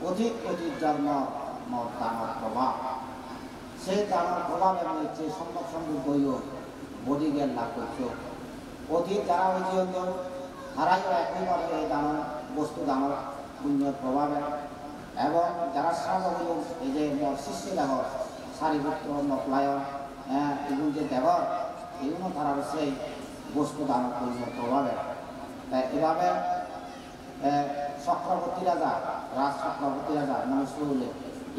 অধিক অধিক জন্ম দানর প্রভাব সেই দানর প্রভাবে হচ্ছে সম্যক সম্পদ হইও বডি জ্ঞান লাভ করছ অধিক যারা হয়েছে তারাইও একইভাবে এই দানর বস্তু দানর পুণ্যের প্রভাবে এবং যারা সামগ্রী এই যে শিষ্য দেহ সারিপুত্র নকলায়ন এগুলো যে দেহ এগুলো তারা সেই বস্তু দান প্রভাবে তাই এভাবে চক্রবর্তী রাজা রাজ চক্রবর্তী রাজা মনুষ্য হলে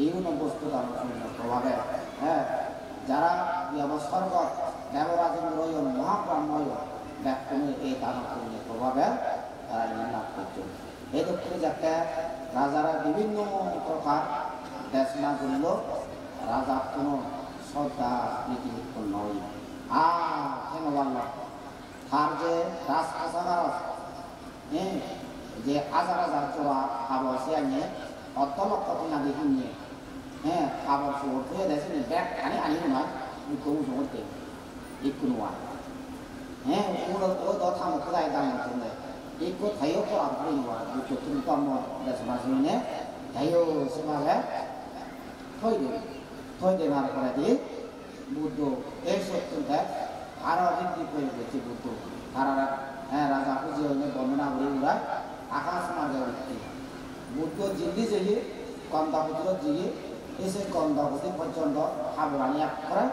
এইগুলো বস্তু দান প্রভাবে যারা স্বর্গ দেবরাজেন্দ্র মহাব্রাহ্ময় ব্যাকুণের এই দান প্রভাবে তারা লাভ করছে এই দক্ষিণে যাতে রাজারা বিভিন্ন প্রকার দেশনা করল রাজা কোনো শ্রদ্ধা নীতিযুক্ত নয় কেন বলল তার যে রাজপ্রাসাদ যে হাজার হাজার চোরা খাবার সে আনিয়ে অত লক্ষ টিনা দেখি নিয়ে খাবার সবর ধুয়ে দেশে ব্যাগ আনি নয় তবু সমর্থে একটু নয় ওগুলো তো থামো কোথায় দাম করলে ikut hayo ko abri wa itu terutama das masine hayo sebagai thoi de mar kora di buddho esok tunta ara riddi koi bechi buddho arara raja pujiyo ne bonnana bori ura akas marga utti buddho jindi jehi kanda putro jehi ese kanda puti porjondo haburani akra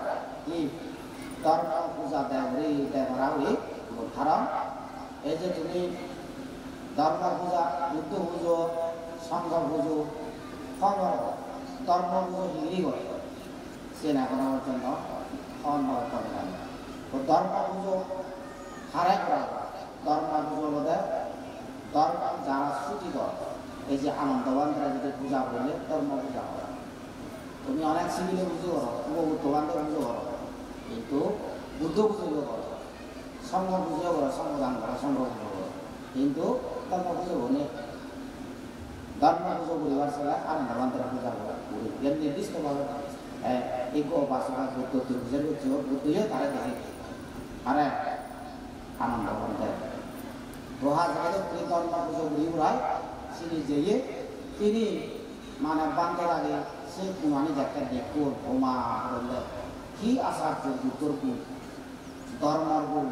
i dharma puja devri devara uri haram এই যে তুমি ধর্ম পূজা বুদ্ধ পুজো সংঘ পুজো ধর্ম পুজো হিন্দি করে সে না করার জন্য অন্যায় করে না তো ধর্ম পুজো হারাই করা ধর্ম পুজো বোধে ধর্ম যারা সূচিত এই যে আনন্দবানরা যদি পূজা করলে ধর্ম পূজা করা তুমি অনেক সিভিলে পুজো করো বুদ্ধবানদের পুজো করো কিন্তু বুদ্ধ পুজো করো সংঘ পুজো করো সংঘদান করো সংঘ পুজো করো কিন্তু ধর্ম পুজো বলে ধর্ম পুজো পরিবার ছাড়া আনন্দবান্তরা পূজা করি এর নির্দিষ্টভাবে এক উপাসনা বুদ্ধ ত্রিভুজের বুদ্ধইও তারা দেখে আরে আনন্দবান্তের দোহা জায়গায় তিনি ধর্ম পুজো করি উড়ায় তিনি মানে বান্ধব আগে সে কুমানি যাকে দেখুন ভোমা বললে কি আচার্য বুদ্ধর গুণ ধর্মর গুণ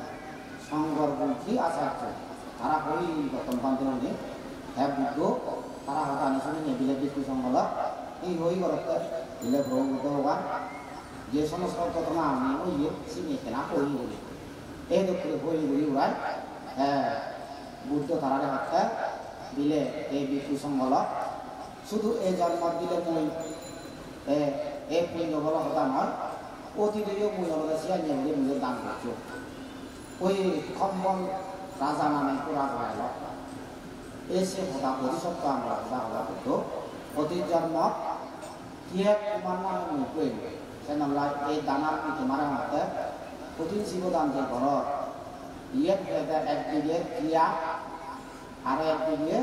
সংঘর গুণ কি আচার্য তারা হই গতম বান্ধবনে হ্যাঁ বুদ্ধ তারা হয়তো আনিসনে বিলে বিষ্ণু সংঘল এই হই করতে বিলে ভ্রম বুদ্ধ হওয়ার যে সমস্ত ঘটনা আমি ওই সিনে কেনা হই বলি এই দক্ষিণে হই বলি উড়ায় বুদ্ধ তারা হত্যা দিলে এই বিকু সংগল শুধু এই জন্ম দিলে মই এই পুণ্য বল কথা নয় অতীতেও মই হলে সিয়া নিয়ে মুঝে দান করছো ওই খম্বল রাজা নামে পুরা গড়াইল এসে কথা বোধিসত্ত্ব আমরা কথা হওয়া করতো অতীত জন্ম কিয়ে কুমার নামে মই কইল সেনলাই এই দানার তোমার হাতে প্রতিদিন শিবদান যে ঘর ইয়ে একদিকে ক্রিয়া আর একদিকে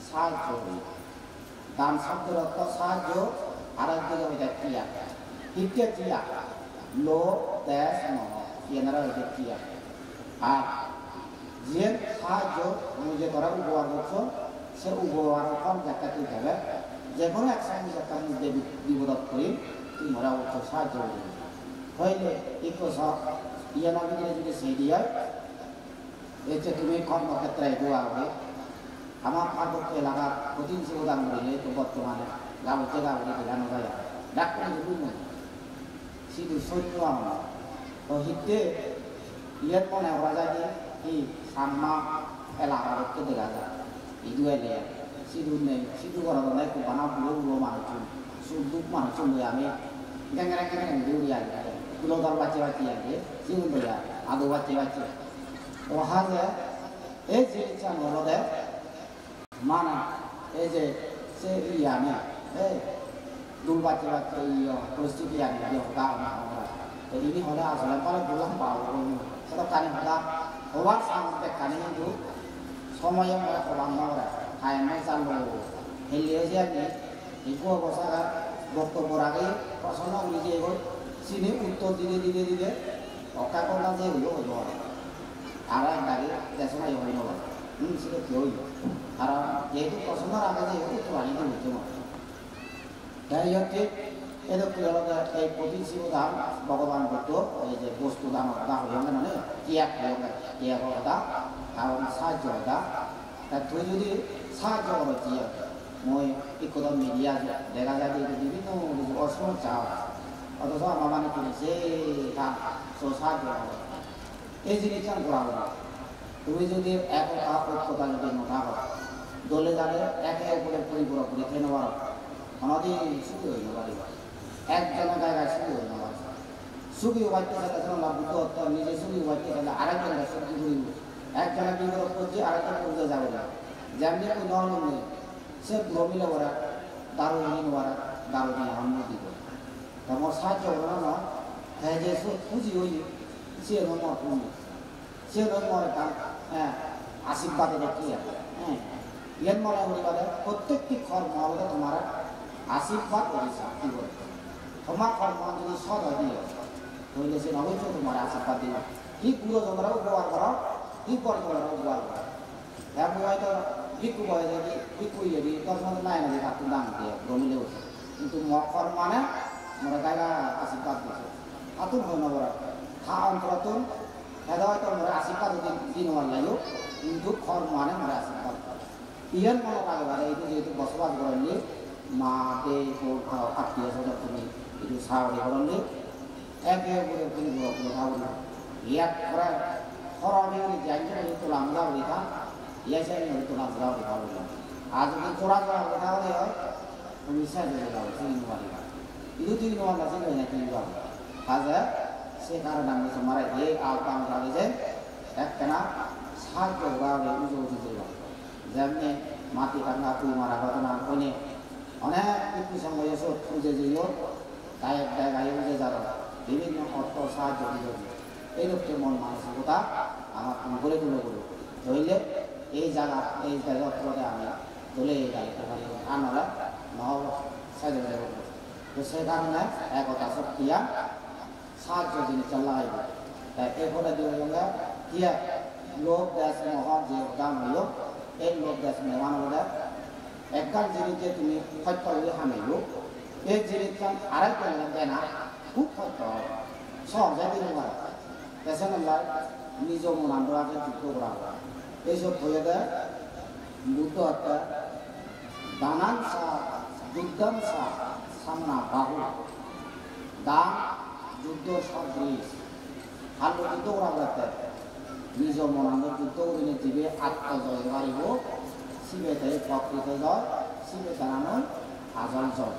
সাহায্য দান শব্দের অর্থ সাহায্য আর একদিকে হইতে ক্রিয়া তিনটে ক্রিয়া লোভ দেশ মন এনারা হইতে ক্রিয়া আর যে সাহায্য তুমি যে করা উপহার করছো সে উপহার ফল একটা তুই দেবে যে কোনো এক সঙ্গে একটা মধ্যে বিপদ করি তুই মরা উঠছো সাহায্য হইলে ইকোস ইয়ানা ভিতরে যদি সেই দিয়ে এতে তুমি কর্মক্ষেত্রে দোয়া হবে আমার পার্বত্য এলাকার প্রতিদিন শিবদান করিলে তো বর্তমানে গাবতে গাবতে জানো যায় ডাক্তার যদি শুধু সৈন্য আমরা তো হিতে ইয়ের মনে হওয়া যায় যে এই সাম্মা এলাকার হচ্ছে দেখা যায় ইদু এলে সিঁদুর নেই সিঁদুর করা নাই খুব বানা পুরো পুরো মানুষ সুখ দুঃখ মানুষ শুনবে আমি গ্যাংরা গ্যাংরা দৌড়ি আগে গুলোদার বাচ্চা বাচ্চি আগে জীবন বইয়া আদৌ বাচ্চা বাচ্চা তো হাজে এই যে চান হলে মানা এই যে সে ইয়ানে এই দুল বাচ্চা বাচ্চা পরিস্থিতি আগে দিয়ে হতা আমরা তো ইনি হলে আসলে পরে বললাম পাবো সেটা কানে হতা হওয়ার সামনে কানে কিন্তু সময় আমরা হলাম না ওরা খায় নাই চালু হেলিয়ে যে আগে ইকো অবস্থা বক্তব্যর আগে প্রশ্ন নিজে চিনি উত্তর দিতে দিতে দিতে অকা করলাম যে হইল হইল আর এক দাগে দেশে নাই হইল সেটা কেউ কারণ যেহেতু প্রশ্নের আগে যে উত্তর আনিতে হইতে না তাই হচ্ছে এরকম এই প্রতি শিবদান ভগবান করত এই যে বস্তু দান কথা হইল মানে কিয়াক কিয়াক কথা কারণ সাহায্য কথা তা তুই যদি সাহায্য করো কিয়াক মই একদম মিডিয়া দেখা যায় যে বিভিন্ন অসমস্যা অথচ আমার মানে কিনেছে সাহায্য করে এই জিনিসটা করা হবে তুমি যদি একতা ঐক্যতা যদি নথা হয় দলে যাবে একে অপরের পরিপূরক রেখে নেওয়ার অনদিন সুখী হইতে পারি একজনের জায়গায় সুখী হইতে পারি সুখী হইতে গেলে বুদ্ধ হত্যা নিজে সুখী হইতে গেলে আরেকজনের সুখী করিব একজনের বিপদ করছে আরেকজন করতে যাবে না যেমনি ওই নর্ম নেই সে ভ্রমিলে ওরা দারুণ ওরা দারুণ অনুমতি করে তোমার সাহায্য করে না হ্যাঁ যে পুঁজি হই সে নম্বর পুঁজি সে নম্বরে তার হ্যাঁ আশীর্বাদে দেখি হ্যাঁ এর মনে হলে প্রত্যেকটি কর্ম হলে তোমার আশীর্বাদ করে শান্তি করে তোমার কর্ম যদি সদ দিয়ে হইলে সে অবশ্যই তোমার আশীর্বাদ দিবে কি গুরুজনরা উপহার করো কি পরিজনরা উপহার করো এমন হয়তো ভিক্ষু বয়ে যদি ভিক্ষু যদি 10 মাস নাই না যে কাকু দাম দিয়ে ভ্রমিলে উঠে কিন্তু মকর মানে আমরা গায়লা আশীর্বাদ দিচ্ছে আতুন হয় না বড় খা অন্তরাতুন এটা হয়তো আমরা আশীর্বাদ দিন হওয়ার লাগেও কিন্তু খর মানে আমরা আশীর্বাদ ইয়ার মনে লাগবে এই যেহেতু বসবাস করেননি মা দে আত্মীয় স্বজন তুমি একটু সাহায্য করেননি একে অপরে তুমি খাবো না ইয়াক করে খরণে জানতে তোলা আমরা লেখা ইয়াসে তোলা আমরা খাবো না আজ যদি চোরা চোরা লেখা হলে হয় তুমি সাহায্য করো সেই নোয়ারি itu tuh nuan nasi nggak nyaki juga, haza sekarang nami semara ye alpang kali je, kena satu kali ujung ujung jamnya mati karena aku marah kau tenang ini, itu sama Yesus ujung ujung, kayak ujung jaro, ini yang auto satu ujung, itu cuma manusia kita, amat boleh dulu, soalnya jaga terus ada, boleh jaga, anak mau saja boleh. তো সেই কারণে একতা শক্তিয়া সাহায্য জিনিস চালাই এরপরে দিয়ে কিয়া লোক দেশ মহৎ যে দাম হইল এই লোক দেশ মেহমান হলে একগাল জিনিসে তুমি সত্য হলে হামিল এই জিনিসটা আরেকজন দেয় না খুব সত্য সহজে দিন দেশে নাম্বার নিজ মনান্দ আগে যুদ্ধ করা এইসব হয়ে দেয় বুদ্ধ হত্যা দানান সা দুর্দান সা সামনা বাহু দাম যুদ্ধ সদৃশ ভালো যুদ্ধ করা লাগতে নিজ মনান্দ যুদ্ধ করে দিবে আত্মজয় বাড়িব 시베대의 প্রকৃতজয় 시베 দাঁড়ানোর আসল জয়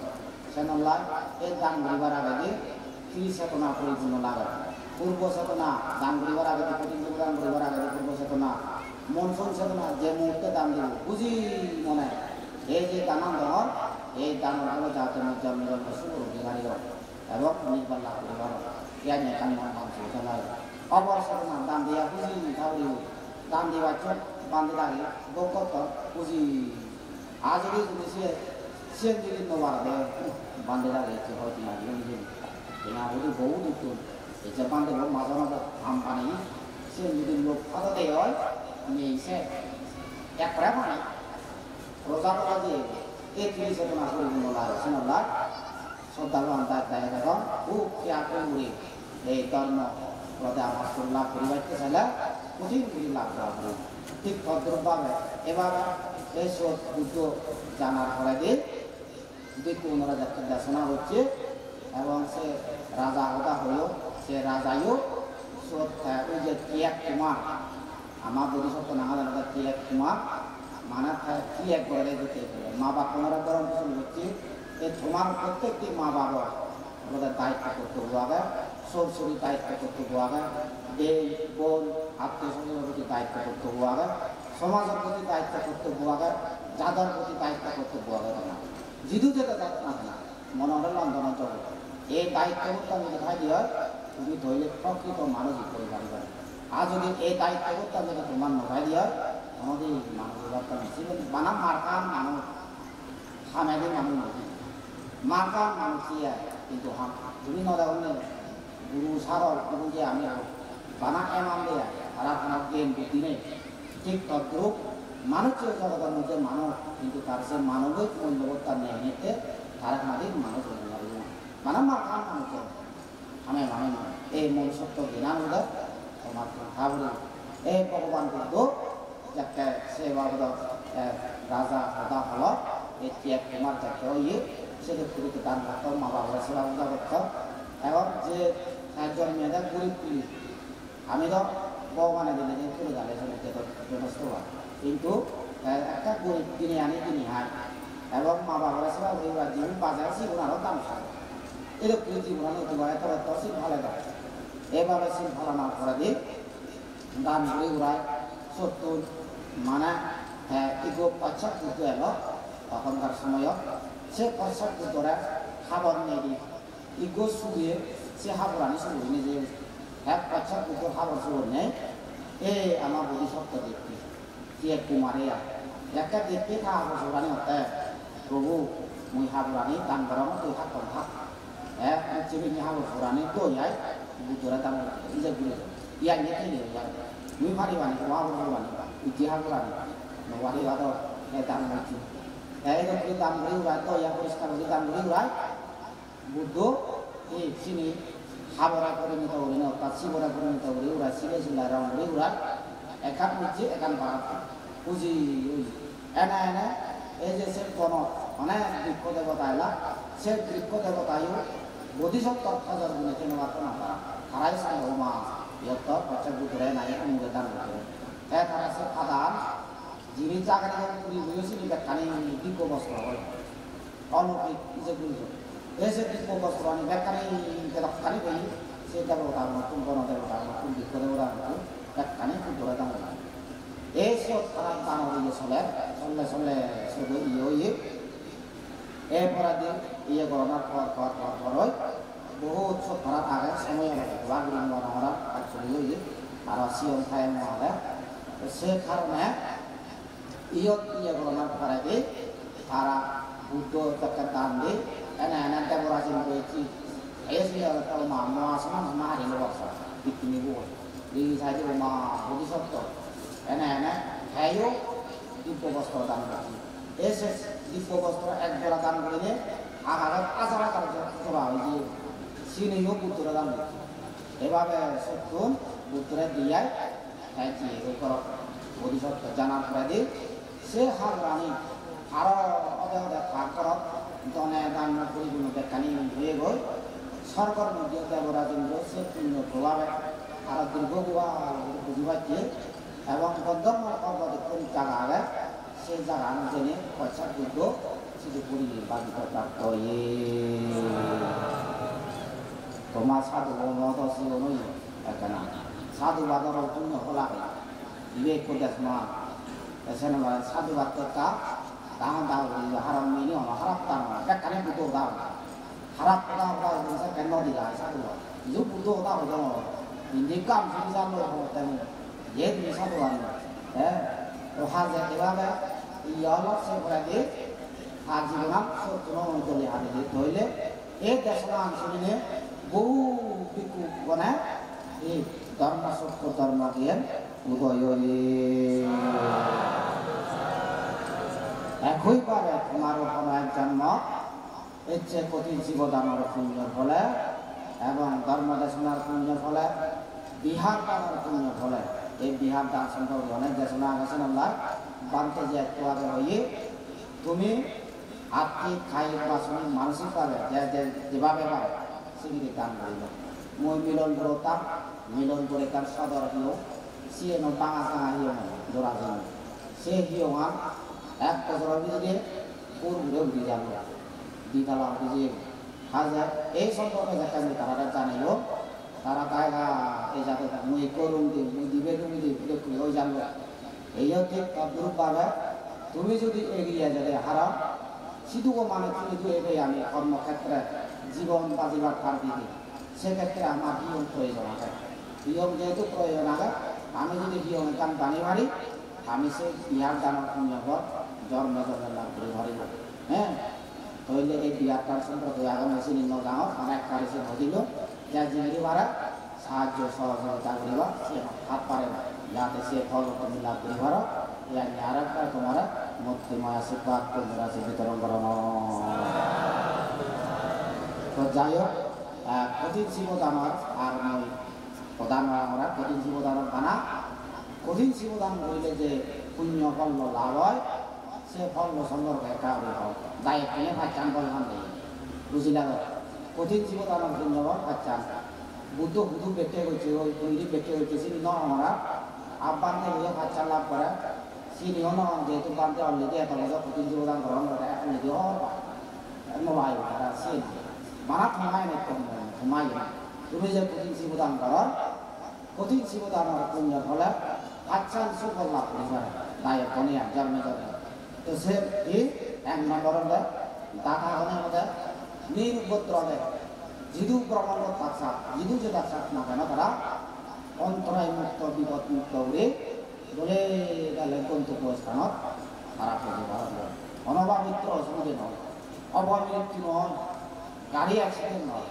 সেনল্লাই এই দান করিবার আগে ত্রিশ চেতনা পরিপূর্ণ লাগে পূর্ব চেতনা দান করিবার আগে প্রতিদিন দান করিবার আগে পূর্ব চেতনা মনসুন চেতনা যে মুহূর্তে দান দিব বুঝি মনে এই যে দানান্ত হয় এই দানের ফলে যাতে জন্ম জন্ম শুভ অধিকারী হয় এবং নির্বাণ লাভ করিবার জ্ঞান একান মন মানসিক চলায় অপর চেতনা দান দিয়া বুঝি ধাউরি দান দিবার চোখ বান্ধে দাঁড়িয়ে বকত বুঝি আজ যদি সে যদি নোবার দেয় বান্ধে দাঁড়িয়েছে হয়তো না না যদি বহু দিত এই যে বান্ধে মাঝে মাঝে আম পানি সে যদি লোক ফাঁকা দেয় হয় নিয়ে এসে এক প্রায় পানি রোজা করা যে এই ত্রিশ চেতনা পরিপূর্ণ লাগে সিনল্লাহ শ্রদ্ধালু আন্তার দেয় দেখুন খুব খেয়া করে এই ধর্ম প্রদে আমার লাভ পরিবারকে চাইলে কঠিন কঠিন লাভ করা হবে ঠিক তদ্রুপভাবে এভাবে এই সব বুদ্ধ জানার পরে দিয়ে বিদ্যু ওনারা দেখাশোনা হচ্ছে এবং সে রাজা হতা হলো সে রাজাইও ওই যে তিয়াক কুমার আমার বোধিসত্ত্ব না হলে তিয়াক কুমার মানে তিয়াক করে দিতে মা বাপ ওনারা গরম কিছু হচ্ছে এই তোমার প্রত্যেকটি মা বাবা ওদের দায়িত্ব করতে হবে সব শরীর দায়িত্ব করতে হবে এই বোন আত্মীয় স্বজনের প্রতি দায়িত্ব করতে হবে সমাজের প্রতি দায়িত্ব করতে হবে যাদের প্রতি দায়িত্ব করতে হবে না জিদু যেটা যাচ্ছে না মনে হল লন্ডন জগৎ এই দায়িত্ববোধটা যদি খাই দিয়ে তুমি ধরলে প্রকৃত মানসিক করে পারবে আর যদি এই দায়িত্ববোধটা যদি তোমার নখাই দিয়ে আমাদের মানুষ বানাম মার্কান মানুষ হামেদের মানুষ নদী মার্কান মানুষ কিন্তু তুমি নদাহনে গুরু সারল গুরু যে আমি বানা এমাম দেয়া তারা কোনো জ্ঞান বুদ্ধি নেই ঠিক তদ্রূপ মানুষের জগতের মধ্যে মানব কিন্তু তার সে মানবিক মূল্যবোধ তার নেই নিতে তারা আমাদের মানুষ হতে পারবে না মানে মার্কান মানুষ আমি মানে এই মনুষ্যত্ব জ্ঞান হলে তোমার ভাবলে এই ভগবান বুদ্ধ যাকে সে বাবদ রাজা হতা হল এই তিয়াক কুমার যাকে ইয়ে সেটা পুরীতে দান করতাম মা বাবার সেবা পূজা করতাম এবং যে একজন মেয়েদের গরিব পুলিশ আমি তো ভগবানের দিলে যে তুলে গেলে যথেষ্ট হয় কিন্তু একটা গরিব কিনে আনি কিনে হয় এবং মা বাবার সেবা পূজা জীবন বাজার জীবনারও দাম থাকে এরকম জীবন জীবনে তো শীত ভালো দেয় এভাবে শীত ভালো না করে দিই দান ঘুরে ঘুরায় সত্তর মানে ইগো পশ্চাৎ যুদ্ধ এলো তখনকার সময় সে পশ্চাৎ যুদ্ধরা খাবার নিয়ে দিই ইগো শুয়ে সে হাবরানি শুরু নিজে এক পশ্চাৎ যুদ্ধ খাবার শুরু নেই এই আমার বোধিসত্ত্ব দেখতে কি একটু মারে একটা দেখতে খাবার শুরানি হতে প্রভু মুই হাবরানি দান করার মতো থাকতাম থাক এক চিবিনি হাবার শুরানি তো যাই বুদ্ধরা দাম নিজে ঘুরে ইয়া নিয়ে খেলে যায় মুই ভারিবানি হাবরানি ইতিহাসরানি নবারি বাদর দাম হচ্ছে এরকম দাম ঘুরে উড়ায় তো ইয়া পরিষ্কার করে দাম ঘুরে উড়ায় বুদ্ধ এই চিনি হাবরা করে নিতে পারি না অর্থাৎ শিবরা করে নিতে পারি ওরা শিলে শিলা রং করে উড়ায় একান হচ্ছে একান ভাড়া বুঝি এনা এনে এই যে সে কোন অনেক বৃক্ষ দেবতা এলা সে বৃক্ষ দেবতায়ও বোধিসত্ত্ব হাজার গুণে কেন মাত্র না তারা তারাই সাই হোমা ইয়ত্ত বাচ্চা বুদ্ধরে নাই মুখে দান করতে তারা সে খাদান যিনি চাকরি পুরী বুঝেছিল ব্যাখ্যানি দিব্য বস্ত্র হয় অলৌকিক যে গুরু এসে দিব্য বস্ত্র আনি ব্যাখ্যানি রক্ষানি করি সে দেবতার নতুন বন দেবতার নতুন বৃক্ষ দেবতার নতুন ব্যাখ্যানি বুদ্ধরে দান করে এই সব তারা দান হয়ে চলে চললে চললে শুধু ইয়ে এরপরে দিন ইয়ে গণনার পর হয় বহু উৎসব ধরার আগে সময় বাগুড়ি মরা চলে ইয়ে আর সিয়ম খায় মহালে সে কারণে ইয়ত ইয়ে গণনার পরে দিয়ে তারা বুদ্ধ একটা দান দিয়ে এনে এনে দেবরাজ রয়েছি এসে মা মহাসনা মা হারিল বর্ষা বিক্রি বল এই সাইডে মা বোধিসত্ত্ব এনে এনে হ্যাঁও দিব্য বস্ত্র দান করছি এসে দিব্য বস্ত্র এক জোড়া দান করে দিয়ে আঘাত আচারা তার জোড়া ওই যে সিনেও বুদ্ধরা দান করছি এভাবে সত্যুন বুদ্ধরা দিয়ে খাইছি ওই করো বোধিসত্ত্ব জানার পরে দিয়ে সে হার রানী আরো অদে অদে ভাগ করত দনে দান পরিপূর্ণ ব্যাখ্যানি হয়ে গই সরকার মধ্যে দেবরাজেন্দ্র সে পূর্ণ প্রভাবে আর দীর্ঘ বুঝি পাচ্ছে এবং গন্ধর্ম পর্বত জায়গা আগে জায়গা জেনে পয়সা বুদ্ধ শুধু করি বাকি প্রাপ্ত তোমার সাধু মত নই এখানে সাধু বাদর জন্য হলা বিবেক করতে মা এসে সাধু বাদটা দাম দাও হারাম মিনি হারাপ দাম এখানে বুদ্ধ দাও হারাপ দাও দাও কেন দিলা সাধু ইউ বুদ্ধ দাও দাও ইন্দি কাম যদি জানো তেমন যে তুমি সাধু আনি হ্যাঁ ও হাজে এভাবে ইয়ালো সে করে দিয়ে হাজি নাম সত্য অঞ্চলে হাতে ধরলে এই দেশনা অঞ্চলে বহু বিকু বনে এই ধর্ম সত্য ধর্ম দিয়ে উদয় একইভাবে তোমারও কোনো এক জন্ম এর চেয়ে কঠিন জীবদানের পুণ্যের ফলে এবং ধর্ম দেশনার পুণ্যের ফলে বিহার দানের পুণ্যের ফলে এই বিহার দান সম্পর্কে অনেক দেশনা গেছেন আল্লাহ বানতে যে একটু আগে হয়ে তুমি আর্থিক কায়িক বাসন মানসিকভাবে যেভাবে পারে সেদিকে দান করিল মই মিলন করতাম মিলন করে তার সদর হিও সিয়ে নো টাঙা টাঙা হিও জোড়া জমি সে হিও মান এক বছরের ভিতরে পুরো ঘুরে যাবে দ্বিতলা ভিজে হাজার এই সম্পর্কে যেখানে তারা জানিল তারা তাইরা এই যাতে মই করুন দিবে তুমি দিবে ওই জানবে এই হচ্ছে তদ্রূপভাবে তুমি যদি এগিয়ে যেতে হারাও সিধুও মানে তুমি যদি এগিয়ে আমি কর্মক্ষেত্রে জীবন বাজিবার পার দিতে সেক্ষেত্রে আমার নিয়ম প্রয়োজন আছে নিয়ম যেহেতু প্রয়োজন আছে আমি যদি নিয়মের কান বানিয়ে মারি আমি সেই বিহার দানের পুণ্যপর জন্ম জন্মের লাভ করে ধরিব হ্যাঁ হইলে এই বিহারটার সম্পর্কে আগামী এসে নিম্ন গাঁৱত অনেক কারিসে ধরিল যা জিনিস মারা সাহায্য সহযোগিতা করিবা সে হাত পারে না যাতে সে ফল তুমি লাভ করিবার ইয়ার আর একটা তোমার মধ্যময় আশীর্বাদ তোমরা সে বিতরণ করানো তো যাই হোক কঠিন জীবদানৰ আর মই প্রধান আমরা কঠিন জীবদানৰ বানা কঠিন জীবদান করিলে যে পুণ্য ফল লাভ হয় সে ফল সম্পর্কে কাউরে হয় দায়িত্ব নিয়ে ভাচ্চান বললাম নেই বুঝিলা কঠিন জীবদানের পুণ্য ফল ভাচ্চান বুদ্ধ বুধু ব্যক্তি হয়েছে ওই তৈরি ব্যক্তি হয়েছে সিনি ন আমরা আব্বান্তে হয়ে ভাচ্চান লাভ করে সিনিও ন যেহেতু বান্তে অলরেডি এত বছর কঠিন জীবদান গ্রহণ করে অলরেডি মোবাইল তারা সিন মানা থমাই নাই থমাই তুমি যে কঠিন জীবদান করো কঠিন জীবদানের পুণ্য ফলে ভাচ্চান সুফল লাভ করিবার দায়িত্ব নিয়ে জন্মে জন্মে তো সে এক নম্বর দাতা হলে আমাদের নির্বদ্রে জিদু ব্রহ্মাণ্ড তাৎসা জিদু যে তাৎসা না কেন তারা অন্তরায় মুক্ত বিপদ মুক্ত উড়ে বলে গেলে গন্তব্য স্থানত তারা পেতে পারবে অনবামিত্র অসুবিধে নয় অবমৃত্যু নয় গাড়ি অ্যাক্সিডেন্ট নয়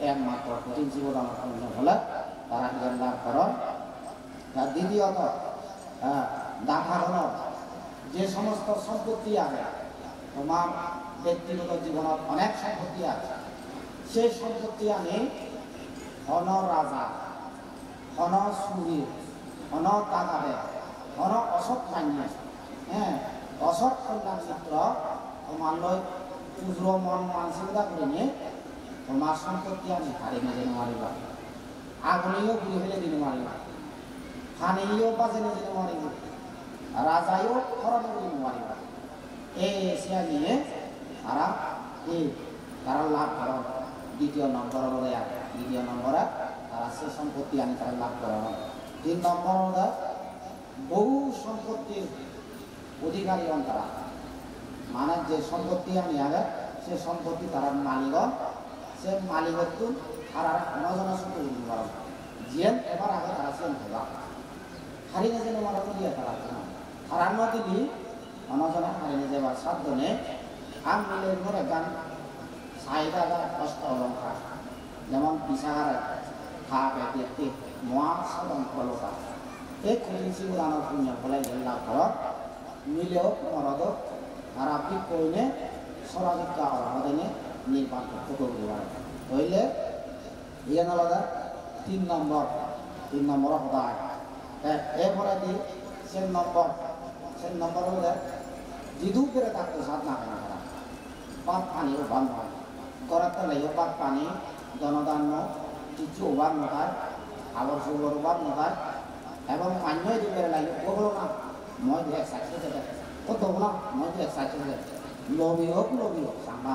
একমাত্র কঠিন জীবন হলে তারা জ্ঞান লাভ করেন তার দ্বিতীয়ত দাতা হল যে সমস্ত সম্পত্তি আছে তোমার ব্যক্তিগত জীবনত অনেক সম্পত্তি আছে সেই সম্পত্তি আনি হন রাজা হন সুরী হন তাগাবে হন অসৎ মান্য হ্যাঁ অসৎ কন্যা চিত্র তোমার লয় উজ্র মন মানসিকতা করে নিয়ে তোমার সম্পত্তি আনি হারিয়ে যেন মারিবা আগুনেও ঘুরে ফেলে দিনে মারিবা খানেও বাজে যেন মারিবা রাজাও খরণ করে মারিবা এই এসিয়া নিয়ে তারা এই তারা লাভ করা দ্বিতীয় নম্বর দ্বিতীয় নম্বরে তারা সে সম্পত্তি আনি তারা লাভ করা তিন নম্বর বহু সম্পত্তির অধিকারী হন তারা মানে যে সম্পত্তি আনি আগে সে সম্পত্তি তারা মালিক সে মালিকত্ব তারা নজনা শুধু করা জিয়ান এবার আগে তারা সেন থাকা হারিয়ে যেন মারানো দিয়ে তারা হারানো দিলি অনজনা হারিয়ে যাবার সাধ্যনে আম মিলের ঘরে গান চাহিদা কষ্ট অলঙ্কার যেমন পিসাহারে খা ব্যক্তি মহা সাধন ফলতা এই কঠিন জীবদানের পুণ্য ফলে লাভ করত মিলেও মরদ তারা পিক করিলে সরাজিকা অর্হদিনে নির্বাণ করতে করতে পারে হইলে ইয়ে আলাদা তিন নম্বর সদায় এরপরে দি সেন নম্বর হলে জিদু করে থাকতে সাধ না কেনা করা বাদ পানি ওভান হয় করাতে লাইও বাদ পানি জনদান্য কিছু ওভান নয় আবার সুগর ওভান নয় এবং মান্য দিকে লাগে ওগুলো না মই দিয়ে সাক্ষী দেবে কত না মজা এক্সাইটেড লবি হোক সামা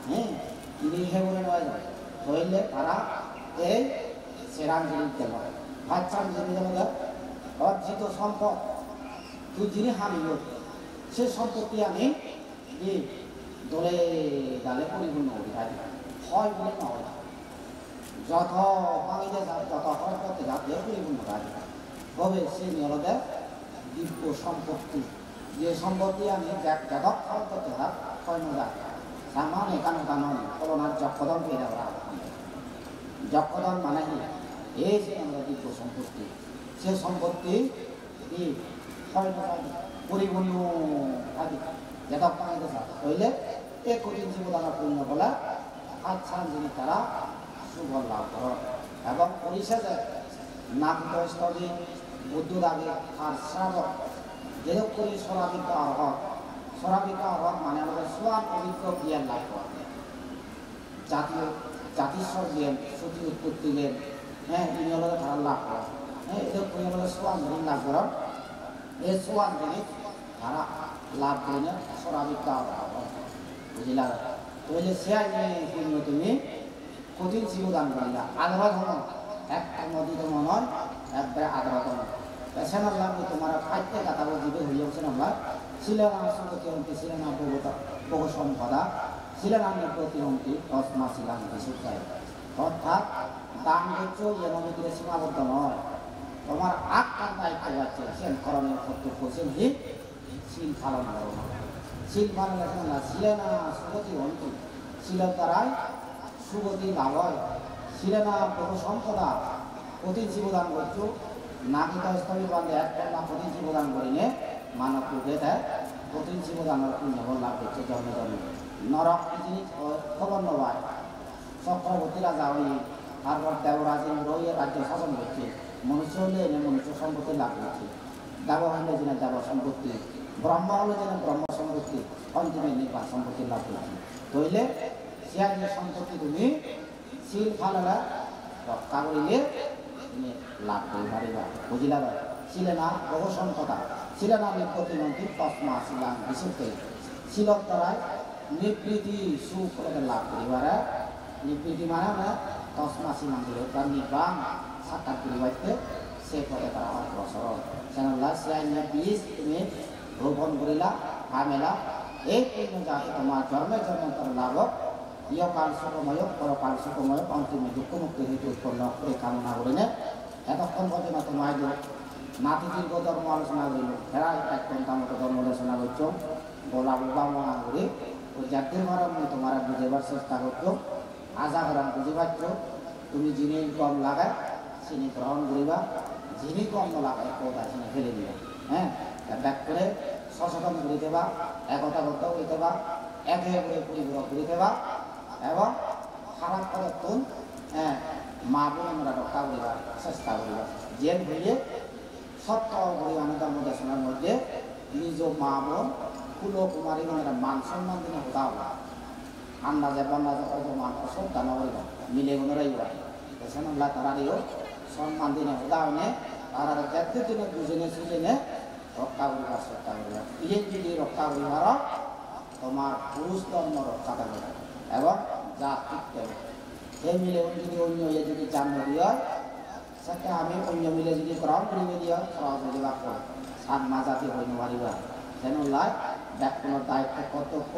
হ্যাঁ তিনি হেবনে নয় হইলে তারা এই সেরান জিনিস গেল বাচ্চার জিনিস গেল অর্জিত সম্পদ তুই যিনি হারিল সে সম্পত্তি আমি দলে ডালে পরিপূর্ণ করি হয় বলে নয় যত বাঙিতে যাক যত খরচ করতে যাক পরিপূর্ণ কাজ তবে সে নিয়ে দিব্য সম্পত্তি যে সম্পত্তি আমি যত খরচ করতে থাক হয় না সামানে কানো করোনার যক্ষদন পেয়ে দেওয়া যক্ষদন মানে এই যে আমরা দিব্য সম্পত্তি সে সম্পত্তি পরিপূর্ণ থাকে যত বাঙিতে যাক হইলে এক কোটি জীবদানা পূর্ণ বলা আচ্ছা যিনি তারা সুফল লাভ করেন এবং পরিশেষে নাগস্থলী বুদ্ধদাবী আর শ্রাবক যেরকম করে সরাবিত আহ্বক মানে আমাদের সোয়ান পবিত্র জ্ঞান লাভ করেন জাতিস্বর জ্ঞান সতী উৎপত্তি জ্ঞান হ্যাঁ তিনি হলো তারা লাভ করেন হ্যাঁ এরকম করে হলো সোয়ান জিনিস লাভ করেন এই সোয়ান জিনিস তারা লাভ করেন সরাবিত আহ্বক বুঝলা তাহলে সে তুমি কঠিন জীবদান করিলা আগ্রহ একটা নদীতে মনে হয় একবারে আগ্রহ পেছন আল্লাহ তোমার ফাইতে কথা বলতে হয়ে যাচ্ছেন আমরা ছিলেন প্রতিহন্তি ছিলেন বহু সম্পদা ছিলেন আমি প্রতিহন্তি তসমা ছিলাম বিশুদ্ধায় অর্থাৎ দান হচ্ছ এ নদীতে সীমাবদ্ধ নয় তোমার আটটার দায়িত্ব যাচ্ছে সেন করণের কর্তব্য সেটি শিল পালন করো শিল পালন না ছিলেন সুগতি হন্তি শিলের দ্বারাই সুগতি লাভ হয় ছিলেন বহু সম্পদা প্রতি জীবদান করছো নাগিত স্থলী বান্ধে এক না প্রতি জীবদান করিলে মানব রূপে দেয় প্রতি জীবদানের পুণ্য লাভ করছে জন্মে জন্মে নরক জিনিস খবর নয় চক্রবর্তী রাজা ওই তারপর দেবরাজ রয়ে রাজ্য শাসন করছে মনুষ্য হলে এনে মনুষ্য সম্পত্তি লাভ করছে দেব হলে যেন দেব সম্পত্তি ব্রহ্ম হলে যেন ব্রহ্ম সম্পত্তি অন্তিমে নির্বাণ সম্পত্তি লাভ করছে তৈলে সে যে সম্পত্তি তুমি শিল ফালেরা রক্ষা করিলে তুমি লাভ করে পারিবা বুঝিলা ছিলে না প্রবসন কথা ছিলে না প্রতিমন্ত্রী তসমা ছিলাম বিশুদ্ধ শিলক দ্বারায় নিবৃত্তি সুখ লাভ করিবারে নিবৃত্তি মানে আমরা তসমা ছিলাম দিলে তার নির্বাণ সাক্ষাৎ করিবাইতে সে পরে তারা অগ্রসর সেনাল্লা সিয়াই বীজ তুমি রোপণ করিলা হামেলা এই পূর্ণ যাতে তোমার জন্মে জন্মান্তর লাভ ইয়কাল সুখময় পরকাল সুখময় অন্তিমে দুঃখমুক্তি হেতু উৎপন্ন করে কামনা করিলে এতক্ষণ পর্যন্ত তোমায় নাতি দীর্ঘ ধর্ম আলোচনা করিল ফেরাই এক ঘন্টা মতো ধর্ম আলোচনা করছ গোলা বুবা মনা করি ওই জাতির মারাম তোমার বুঝেবার চেষ্টা করছো আশা করাম বুঝে পাচ্ছ তুমি যিনি কম লাগায় চিনি গ্রহণ করিবা যিনি কম লাগায় কোথায় চিনি ফেলে দিবা হ্যাঁ ব্যাক করে সচেতন করে দেবা একতাবদ্ধ করে দেবা একে একে পরিপূরক করে দেবা এবং খারাপ পদার্থন হ্যাঁ মা বোন আমরা রক্ষা করিবার চেষ্টা করিবা জেল হইলে সত্য পরিমাণে ধর্মদেশনার মধ্যে নিজ মা বোন কুল কুমারী মানে মান সম্মান দিনে হতা হবা আন্দাজে বন্দাজে অপমান শ্রদ্ধা নকরিবা মিলে গুণ রইবা সেনাল্লা তারারিও সম্মান দিনে হতা হইনে তারা দেখতে দিনে দুজনে সুজনে রক্ষা করিবার চেষ্টা করিবা ইয়ে যদি রক্ষা করিবার তোমার পুরুষ ধর্ম রক্ষা থাকবে এবং জাতিত্ব এই মিলে যদি অন্য ইয়ে যদি জান্ন দিয়ে সেটা আমি অন্য মিলে যদি গ্রহণ করিবে দিয়ে সহজ হয়ে যাবা সাত মা জাতি হইতে পারিবা সেনুল্লাহ ব্যাকুণের দায়িত্ব কর্তব্য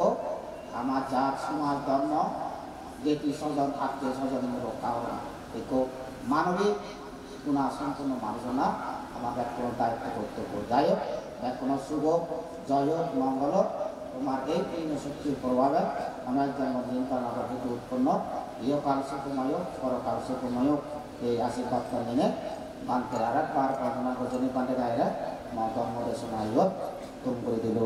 আমার জাত সমাজ ধর্ম যেটি স্বজন আত্মীয় স্বজন রক্ষা করা একটু মানবিক গুণা সম্পূর্ণ মানুষ না আমার ব্যাকুণের দায়িত্ব কর্তব্য যাই হোক ব্যাকুণের শুভ জয় হোক মঙ্গল তোমার এই পূর্ণ শক্তির প্রভাবে আমার জন্মদিন কারণ হেতু উৎপন্ন ইহকাল সুখময় পরকাল সুখময় এই আশীর্বাদ নিয়ে বানতে আর একবার প্রার্থনা করছেন বানতে গায়ে ধর্ম দেশনা তুম করে দিল